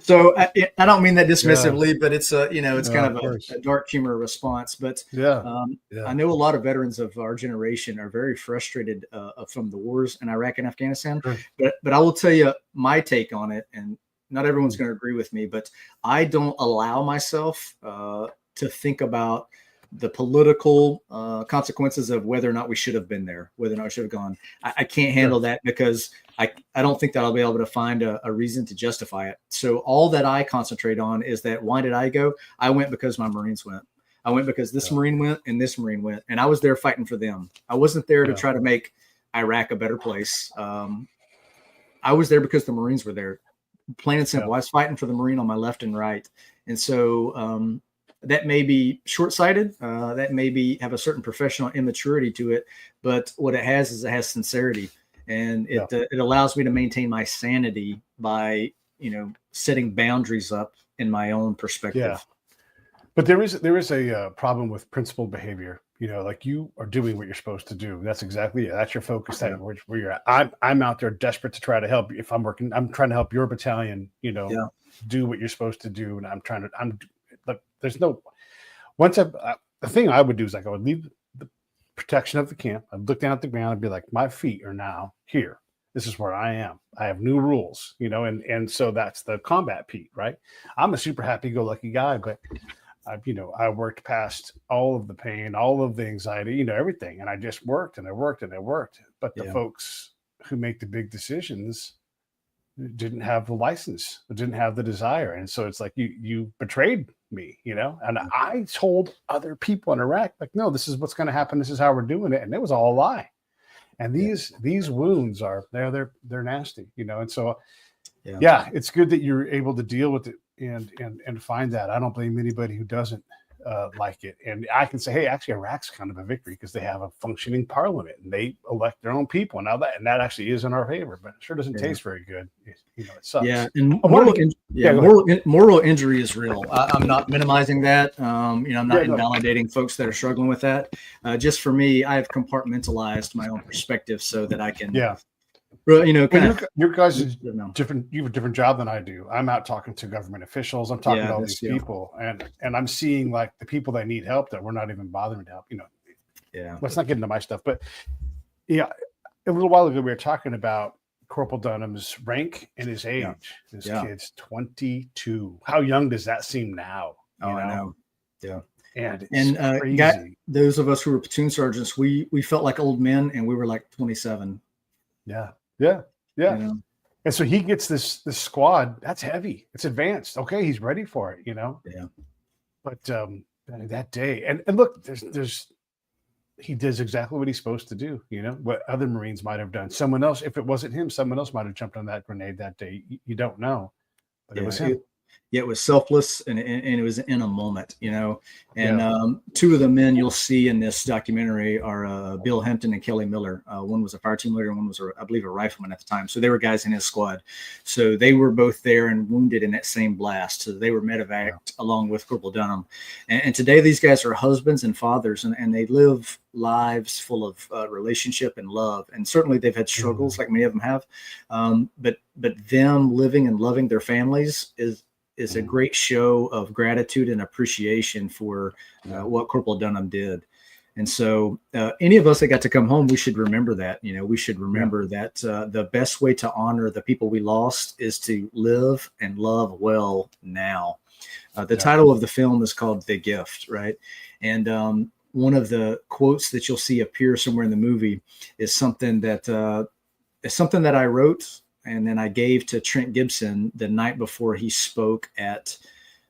So I don't mean that dismissively, but it's it's kind of a dark humor response. But I know a lot of veterans of our generation are very frustrated from the wars in Iraq and Afghanistan. Sure. But I will tell you my take on it, and not everyone's going to agree with me, but I don't allow myself to think about the political consequences of whether or not we should have been there, whether or not we should have gone. I can't handle that because I don't think that I'll be able to find a reason to justify it. So all that I concentrate on is that why did I go? I went because my Marines went. I went because this Marine went and this Marine went, and I was there fighting for them. I wasn't there to try to make Iraq a better place. I was there because the Marines were there. Plain and simple. I was fighting for the Marine on my left and right. And so that may be short-sighted. That may have a certain professional immaturity to it. But what it has is it has sincerity. And it allows me to maintain my sanity by, setting boundaries up in my own perspective. Yeah. But there is a problem with principled behavior. Like you are doing what you're supposed to do. That's exactly it. That's your focus. That where you're at. I'm out there desperate to try to help. If I'm working, I'm trying to help your battalion. Do what you're supposed to do. And there's no. The thing I would do is I would leave the protection of the camp. I'd look down at the ground and be like, my feet are now here. This is where I am. I have new rules. And so that's the combat Pete, right? I'm a super happy-go-lucky guy, but. I worked past all of the pain, all of the anxiety, everything. And I just worked and I worked and I worked. But the folks who make the big decisions didn't have the license, didn't have the desire. And so it's like you betrayed me, and I told other people in Iraq, like, no, this is what's going to happen. This is how we're doing it. And it was all a lie. And these wounds they're nasty, and so, it's good that you're able to deal with it. And find that. I don't blame anybody who doesn't like it. And I can say, hey, actually, Iraq's kind of a victory because they have a functioning parliament and they elect their own people. Now that actually is in our favor, but it sure doesn't taste very good. It sucks. Yeah, and moral injury is real. I'm not minimizing that. I'm not invalidating folks that are struggling with that. Just for me, I have compartmentalized my own perspective so that I can. Yeah. Your guys is different. You have a different job than I do. I'm out talking to government officials. I'm talking to all these people, and I'm seeing like the people that need help that we're not even bothering to help. Let's not get into my stuff, but a little while ago we were talking about Corporal Dunham's rank and his age. This kid's 22. How young does that seem now? I know. Yeah. And crazy. Those of us who were platoon sergeants, we felt like old men, and we were like 27. Yeah. And so he gets this squad. That's heavy. It's advanced. Okay, he's ready for it. Yeah. But that day, and look, he does exactly what he's supposed to do. What other Marines might have done. Someone else, if it wasn't him, someone else might have jumped on that grenade that day. You don't know, but it was him. It was selfless and it was in a moment, and two of the men you'll see in this documentary are Bill Hempton and Kelly Miller. One was a fire team leader and one was, I believe, a rifleman at the time. So they were guys in his squad. So they were both there and wounded in that same blast. So they were medevaced along with Corporal Dunham. And today these guys are husbands and fathers, and they live lives full of relationship and love. And certainly they've had struggles like many of them have. But them living and loving their families is a great show of gratitude and appreciation for what Corporal Dunham did. And so any of us that got to come home, we should remember that. We should remember that the best way to honor the people we lost is to live and love well now. The title of the film is called The Gift, right? And one of the quotes that you'll see appear somewhere in the movie is something that I wrote and then I gave to Trent Gibson the night before he spoke at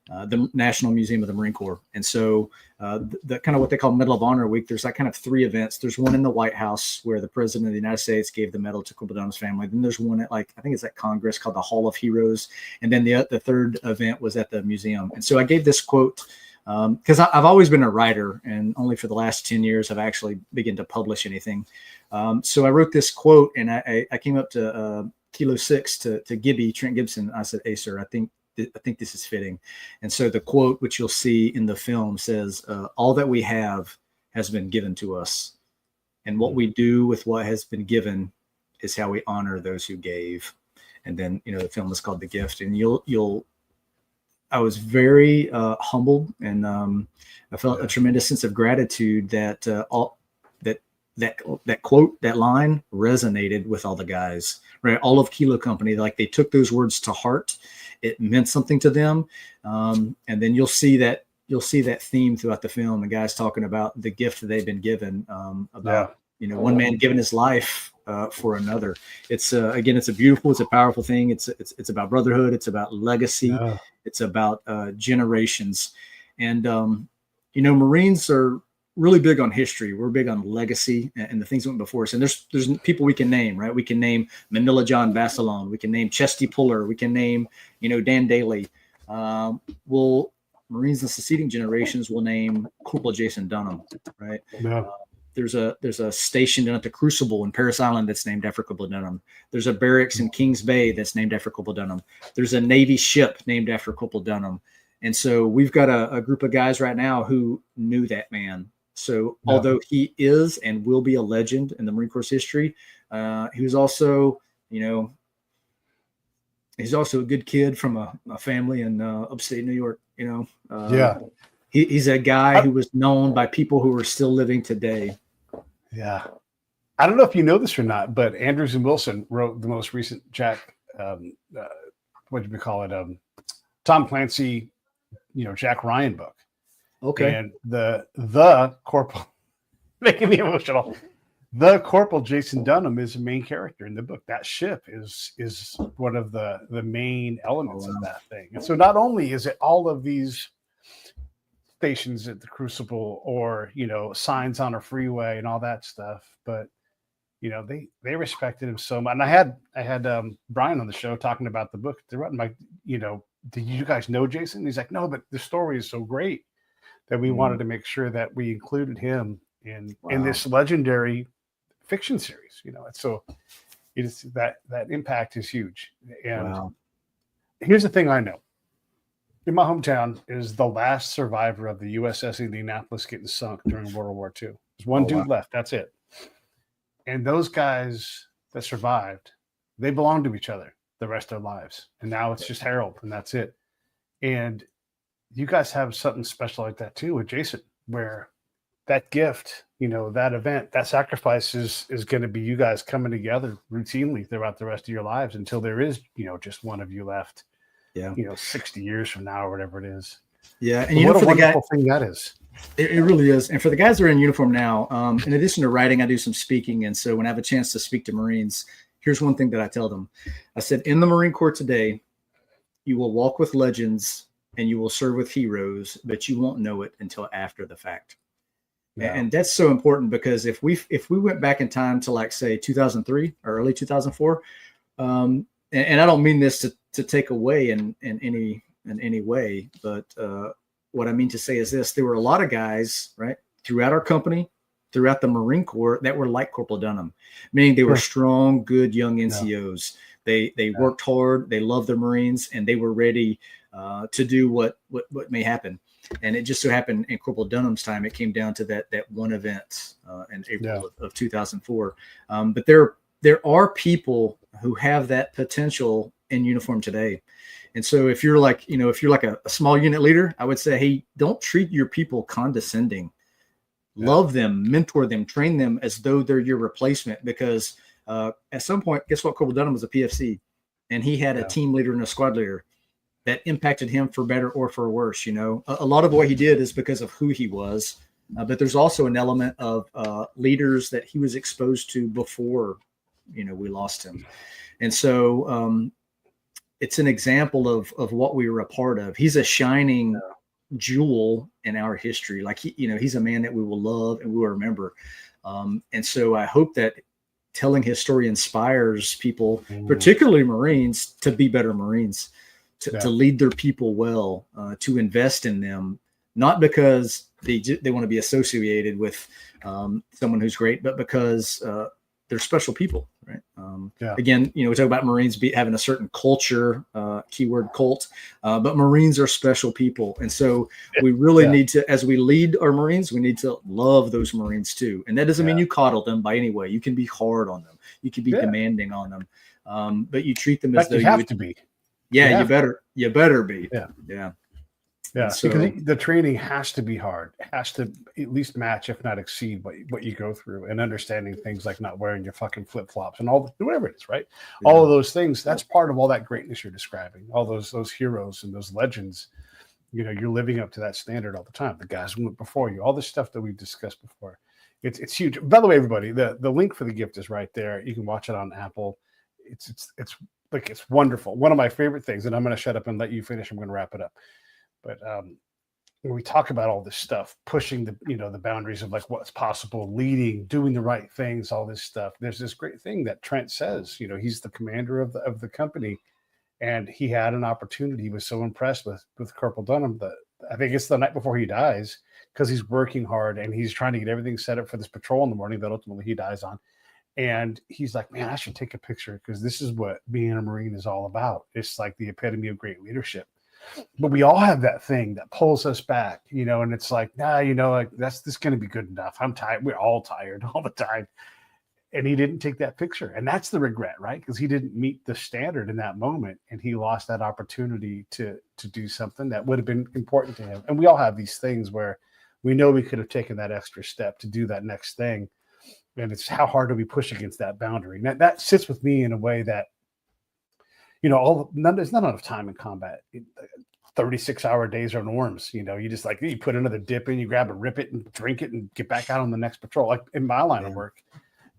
the National Museum of the Marine Corps. And so the kind of what they call Medal of Honor Week, there's like kind of three events. There's one in the White House where the President of the United States gave the medal to Corporal Dunham's family. Then there's one at I think it's at Congress called the Hall of Heroes. And then the third event was at the museum. And so I gave this quote because I've always been a writer, and only for the last 10 years have actually begun to publish anything. So I wrote this quote, and I came up to Kilo 6 to Gibby, Trent Gibson. I said, "Hey, sir, I think this is fitting." And so the quote, which you'll see in the film, says, "All that we have has been given to us, and what we do with what has been given is how we honor those who gave. And then, the film is called The Gift, and I was very humbled, and I felt a tremendous sense of gratitude that that quote, that line resonated with all the guys, right? All of Kilo Company, like they took those words to heart. It meant something to them. And then you'll see that theme throughout the film. The guys talking about the gift that they've been given, about, one man giving his life for another. It's again, it's a powerful thing. It's about brotherhood. It's about legacy. Yeah. It's about generations. And, Marines are really big on history. We're big on legacy and the things that went before us. And there's people we can name, right? We can name Manila John Vassalon. We can name Chesty Puller. We can name, Dan Daly. Marines in succeeding generations will name Corporal Jason Dunham, right? Yeah. There's a station down at the Crucible in Paris Island that's named after Corporal Dunham. There's a barracks in Kings Bay that's named after Corporal Dunham. There's a Navy ship named after Corporal Dunham. And so we've got a group of guys right now who knew that man. So although he is and will be a legend in the Marine Corps history, he was also, he's also a good kid from a family in upstate New York, He's a guy who was known by people who are still living today. Yeah. I don't know if you know this or not, but Andrews and Wilson wrote the most recent Jack, what did we call it? Tom Clancy, Jack Ryan book. Okay. And the corporal, making me emotional. The Corporal Jason Dunham is the main character in the book. That ship is one of the main elements of that thing. And so not only is it all of these stations at the Crucible or, signs on a freeway and all that stuff, but they respected him so much. And I had Brian on the show talking about the book. They're like, did you guys know Jason? He's like, no, but the story is so great that we wanted to make sure that we included him in this legendary fiction series. So it is that impact is huge. And here's the thing I know. In my hometown is the last survivor of the USS Indianapolis getting sunk during World War II. There's one dude left. That's it. And those guys that survived, they belong to each other the rest of their lives. And now it's just Harold, and that's it. And you guys have something special like that too with Jason, where that gift, that event, that sacrifice is going to be you guys coming together routinely throughout the rest of your lives until there is, just one of you left. Yeah. 60 years from now or whatever it is. Yeah. And what a wonderful thing that is. It really is. And for the guys that are in uniform now, in addition to writing, I do some speaking. And so when I have a chance to speak to Marines, here's one thing that I tell them. I said, in the Marine Corps today, you will walk with legends and you will serve with heroes, but you won't know it until after the fact. Yeah. And that's so important, because if we went back in time to, like, say 2003 or early 2004, and I don't mean this to take away in any way, but what I mean to say is this: there were a lot of guys, right, throughout our company, throughout the Marine Corps, that were like Corporal Dunham, meaning they were strong, good young NCOs. They worked hard, they loved their Marines, and they were ready to do what may happen. And it just so happened in Corporal Dunham's time, it came down to that one event in April of 2004. But there are people who have that potential in uniform today. And so if you're like a small unit leader, I would say, hey, don't treat your people condescending. Love them, mentor them, train them as though they're your replacement, because at some point, guess what? Corporal Dunham was a PFC, and he had a team leader and a squad leader that impacted him for better or for worse. A lot of what he did is because of who he was, but there's also an element of leaders that he was exposed to before, we lost him. And so it's an example of what we were a part of. He's a shining jewel in our history. Like he's a man that we will love and we will remember. And so I hope that telling his story inspires people, particularly Marines, to be better Marines, to lead their people well, to invest in them, not because they want to be associated with someone who's great, but because they're special people, right? Yeah. Again, we talk about Marines having a certain culture, keyword cult, but Marines are special people. And so we really need to, as we lead our Marines, we need to love those Marines too. And that doesn't mean you coddle them by any way. You can be hard on them. You can be demanding on them, but you treat them as though you have to be. Yeah, you better be. Yeah. Yeah, so, because the training has to be hard. It has to at least match, if not exceed, what you go through, and understanding things like not wearing your fucking flip flops and whatever it is, right? Yeah. All of those things. That's part of all that greatness you're describing. All those heroes and those legends. You're living up to that standard all the time. The guys who went before you, all the stuff that we've discussed before. It's huge. By the way, everybody, the link for the gift is right there. You can watch it on Apple. It's wonderful. One of my favorite things, and I'm going to shut up and let you finish. I'm going to wrap it up. But when we talk about all this stuff, pushing the boundaries of like what's possible, leading, doing the right things, all this stuff, there's this great thing that Trent says. He's the commander of the company, and he had an opportunity. He was so impressed with Corporal Dunham that I think it's the night before he dies, because he's working hard and he's trying to get everything set up for this patrol in the morning that ultimately he dies on. And he's like, man, I should take a picture, because this is what being a Marine is all about. It's like the epitome of great leadership. But we all have that thing that pulls us back, and it's like, like that's going to be good enough. I'm tired. We're all tired all the time. And he didn't take that picture. And that's the regret, right? Because he didn't meet the standard in that moment, and he lost that opportunity to do something that would have been important to him. And we all have these things where we know we could have taken that extra step to do that next thing. And it's how hard do we push against that boundary? And that sits with me in a way that, there's not enough time in combat. 36-hour days are norms. You just you put another dip in, you grab a rip it and drink it and get back out on the next patrol. Like in my line of work,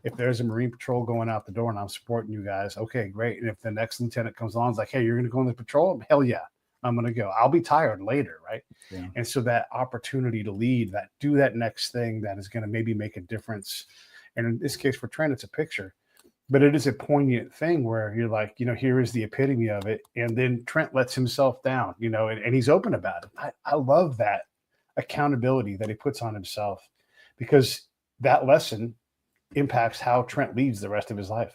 if there's a Marine patrol going out the door and I'm supporting you guys, okay, great. And if the next lieutenant comes along, it's like, hey, you're going to go on the patrol? Hell yeah, I'm going to go. I'll be tired later, right? Yeah. And so that opportunity to lead, do that next thing that is going to maybe make a difference. And in this case for Trent, it's a picture. But it is a poignant thing where you're like, here is the epitome of it. And then Trent lets himself down, and he's open about it. I love that accountability that he puts on himself, because that lesson impacts how Trent leads the rest of his life.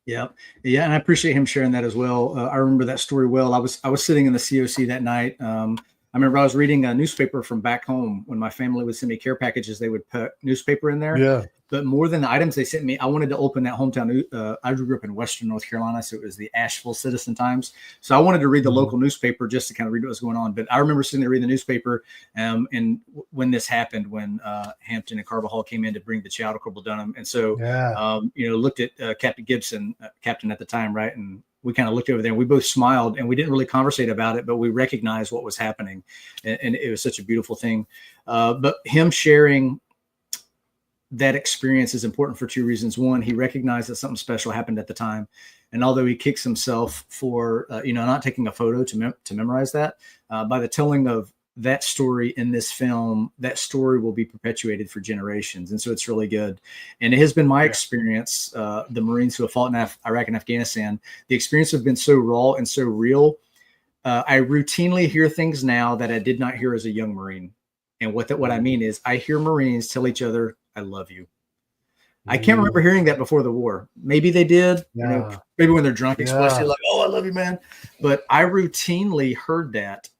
Yeah. And I appreciate him sharing that as well. I remember that story well. I was sitting in the COC that night. I remember I was reading a newspaper from back home. When my family would send me care packages, they would put newspaper in there. Yeah. But more than the items they sent me, I wanted to open that hometown. I grew up in Western North Carolina, so it was the Asheville Citizen Times. So I wanted to read the local newspaper just to kind of read what was going on. But I remember sitting there reading the newspaper, and when this happened, when Hampton and Carbajal came in to bring the chow to Corporal Dunham, and so looked at Captain Gibson, captain at the time, right, and we kind of looked over there and we both smiled, and we didn't really conversate about it, but we recognized what was happening, and it was such a beautiful thing. But him sharing that experience is important for two reasons. One, he recognized that something special happened at the time. And although he kicks himself for, not taking a photo to memorize that, by the telling of that story in this film, that story will be perpetuated for generations. And so it's really good. And it has been my experience, the Marines who have fought in Iraq and Afghanistan, the experience have been so raw and so real. I routinely hear things now that I did not hear as a young Marine. And what I mean is I hear Marines tell each other, I love you. I can't remember hearing that before the war. Maybe they did, maybe when they're drunk, especially like, oh, I love you, man. But I routinely heard that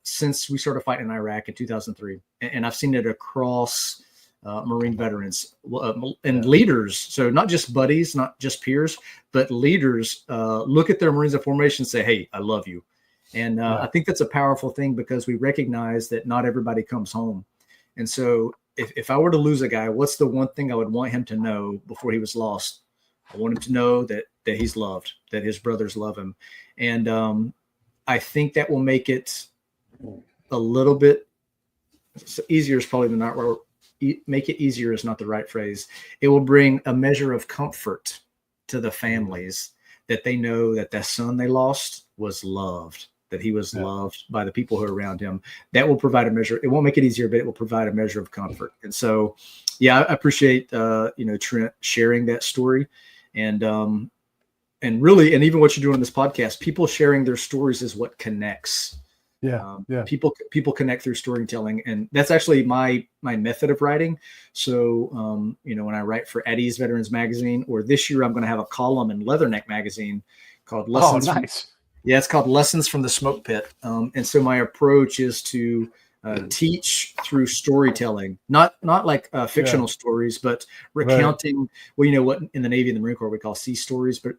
since we started fighting in Iraq in 2003. And I've seen it across Marine veterans and leaders. So not just buddies, not just peers, but leaders look at their Marines in formation and say, hey, I love you. And I think that's a powerful thing, because we recognize that not everybody comes home. And so if I were to lose a guy, what's the one thing I would want him to know before he was lost? I want him to know that he's loved, that his brothers love him. And I think that will make it a little bit easier is probably not right. Make it easier is not the right phrase. It will bring a measure of comfort to the families that they know that the son they lost was loved, that he was loved by the people who are around him. That will provide a measure. It won't make it easier, but it will provide a measure of comfort. And so, I appreciate, Trent sharing that story, and really, and even what you're doing in this podcast, people sharing their stories is what connects. Yeah. Yeah. People connect through storytelling, and that's actually my method of writing. So when I write for Eddie's Veterans Magazine, or this year I'm going to have a column in Leatherneck Magazine called Lessons. Oh, nice. It's called Lessons from the Smoke Pit. And so my approach is to teach through storytelling, not like fictional stories, but recounting. Well, what in the Navy and the Marine Corps we call sea stories, but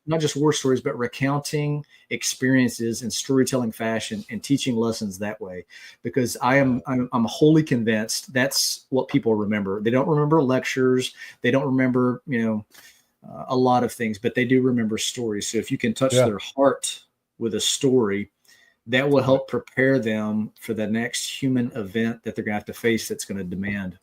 not just war stories, but recounting experiences in storytelling fashion and teaching lessons that way. Because I'm wholly convinced that's what people remember. They don't remember lectures. They don't remember a lot of things, but they do remember stories. So if you can touch their heart with a story, that will help prepare them for the next human event that they're going to have to face that's going to demand.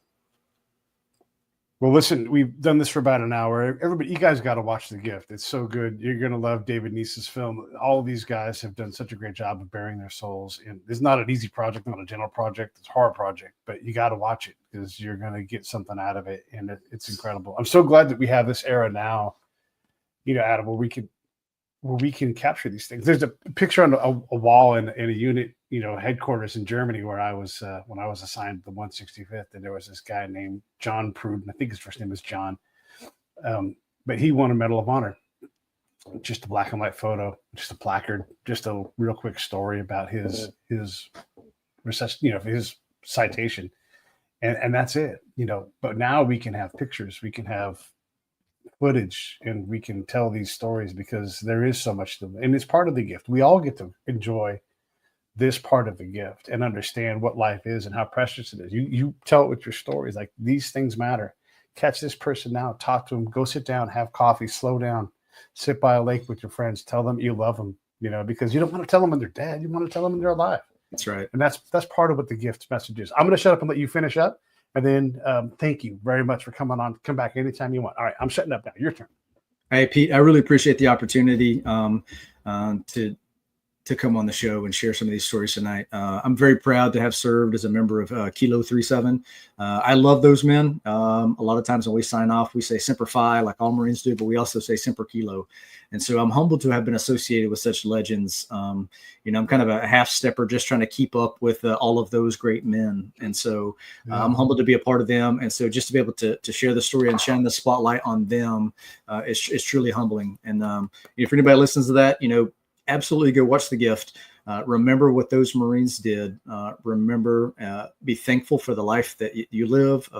Well, listen, we've done this for about an hour. Everybody, you guys got to watch The Gift. It's so good. You're going to love David Kniess's film. All of these guys have done such a great job of bearing their souls. And it's not an easy project, not a general project. It's a hard project, but you got to watch it because you're going to get something out of it. And it's incredible. I'm so glad that we have this era now, Adam, where we can capture these things. There's a picture on a wall in a unit, headquarters in Germany where I was when I was assigned to the 165th, and there was this guy named John Pruden. I think his first name is John, but he won a Medal of Honor. Just a black and white photo, just a placard, just a real quick story about his his citation, and that's it. But now we can have pictures, we can have footage, and we can tell these stories because there is so much to them, and it's part of the gift. We all get to enjoy this part of the gift and understand what life is and how precious it is. You tell it with your stories. Like, these things matter. Catch this person now, talk to them, go sit down, have coffee, slow down, sit by a lake with your friends, tell them you love them, because you don't want to tell them when they're dead. You want to tell them when they're alive. That's right. And that's part of what the gift message is. I'm going to shut up and let you finish up. And then thank you very much for coming on. Come back anytime you want. All right, I'm shutting up now. Your turn. Hey, Pete, I really appreciate the opportunity to come on the show and share some of these stories tonight. I'm very proud to have served as a member of Kilo 37. I love those men. A lot of times when we sign off, we say Semper Fi, like all Marines do, but we also say Semper Kilo. And so I'm humbled to have been associated with such legends. I'm kind of a half stepper, just trying to keep up with all of those great men. And so I'm humbled to be a part of them. And so just to be able to share the story and shine the spotlight on them is truly humbling. And if anybody listens to that, absolutely go watch The Gift. Remember what those Marines did. Remember, be thankful for the life that you live.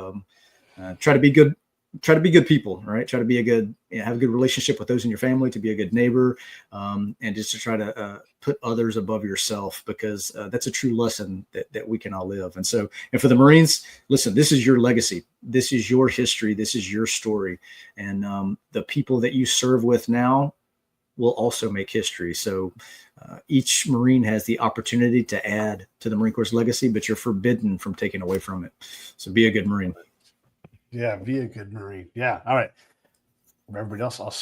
Try to be good. Try to be good people, right? Try to be have a good relationship with those in your family, to be a good neighbor, and just to try to put others above yourself, because that's a true lesson that we can all live. And so, and for the Marines, listen, this is your legacy. This is your history. This is your story. And the people that you serve with now will also make history. So each Marine has the opportunity to add to the Marine Corps' legacy, but you're forbidden from taking away from it. So be a good Marine. Yeah, be a good Marine. Yeah. All right. For everybody else, I'll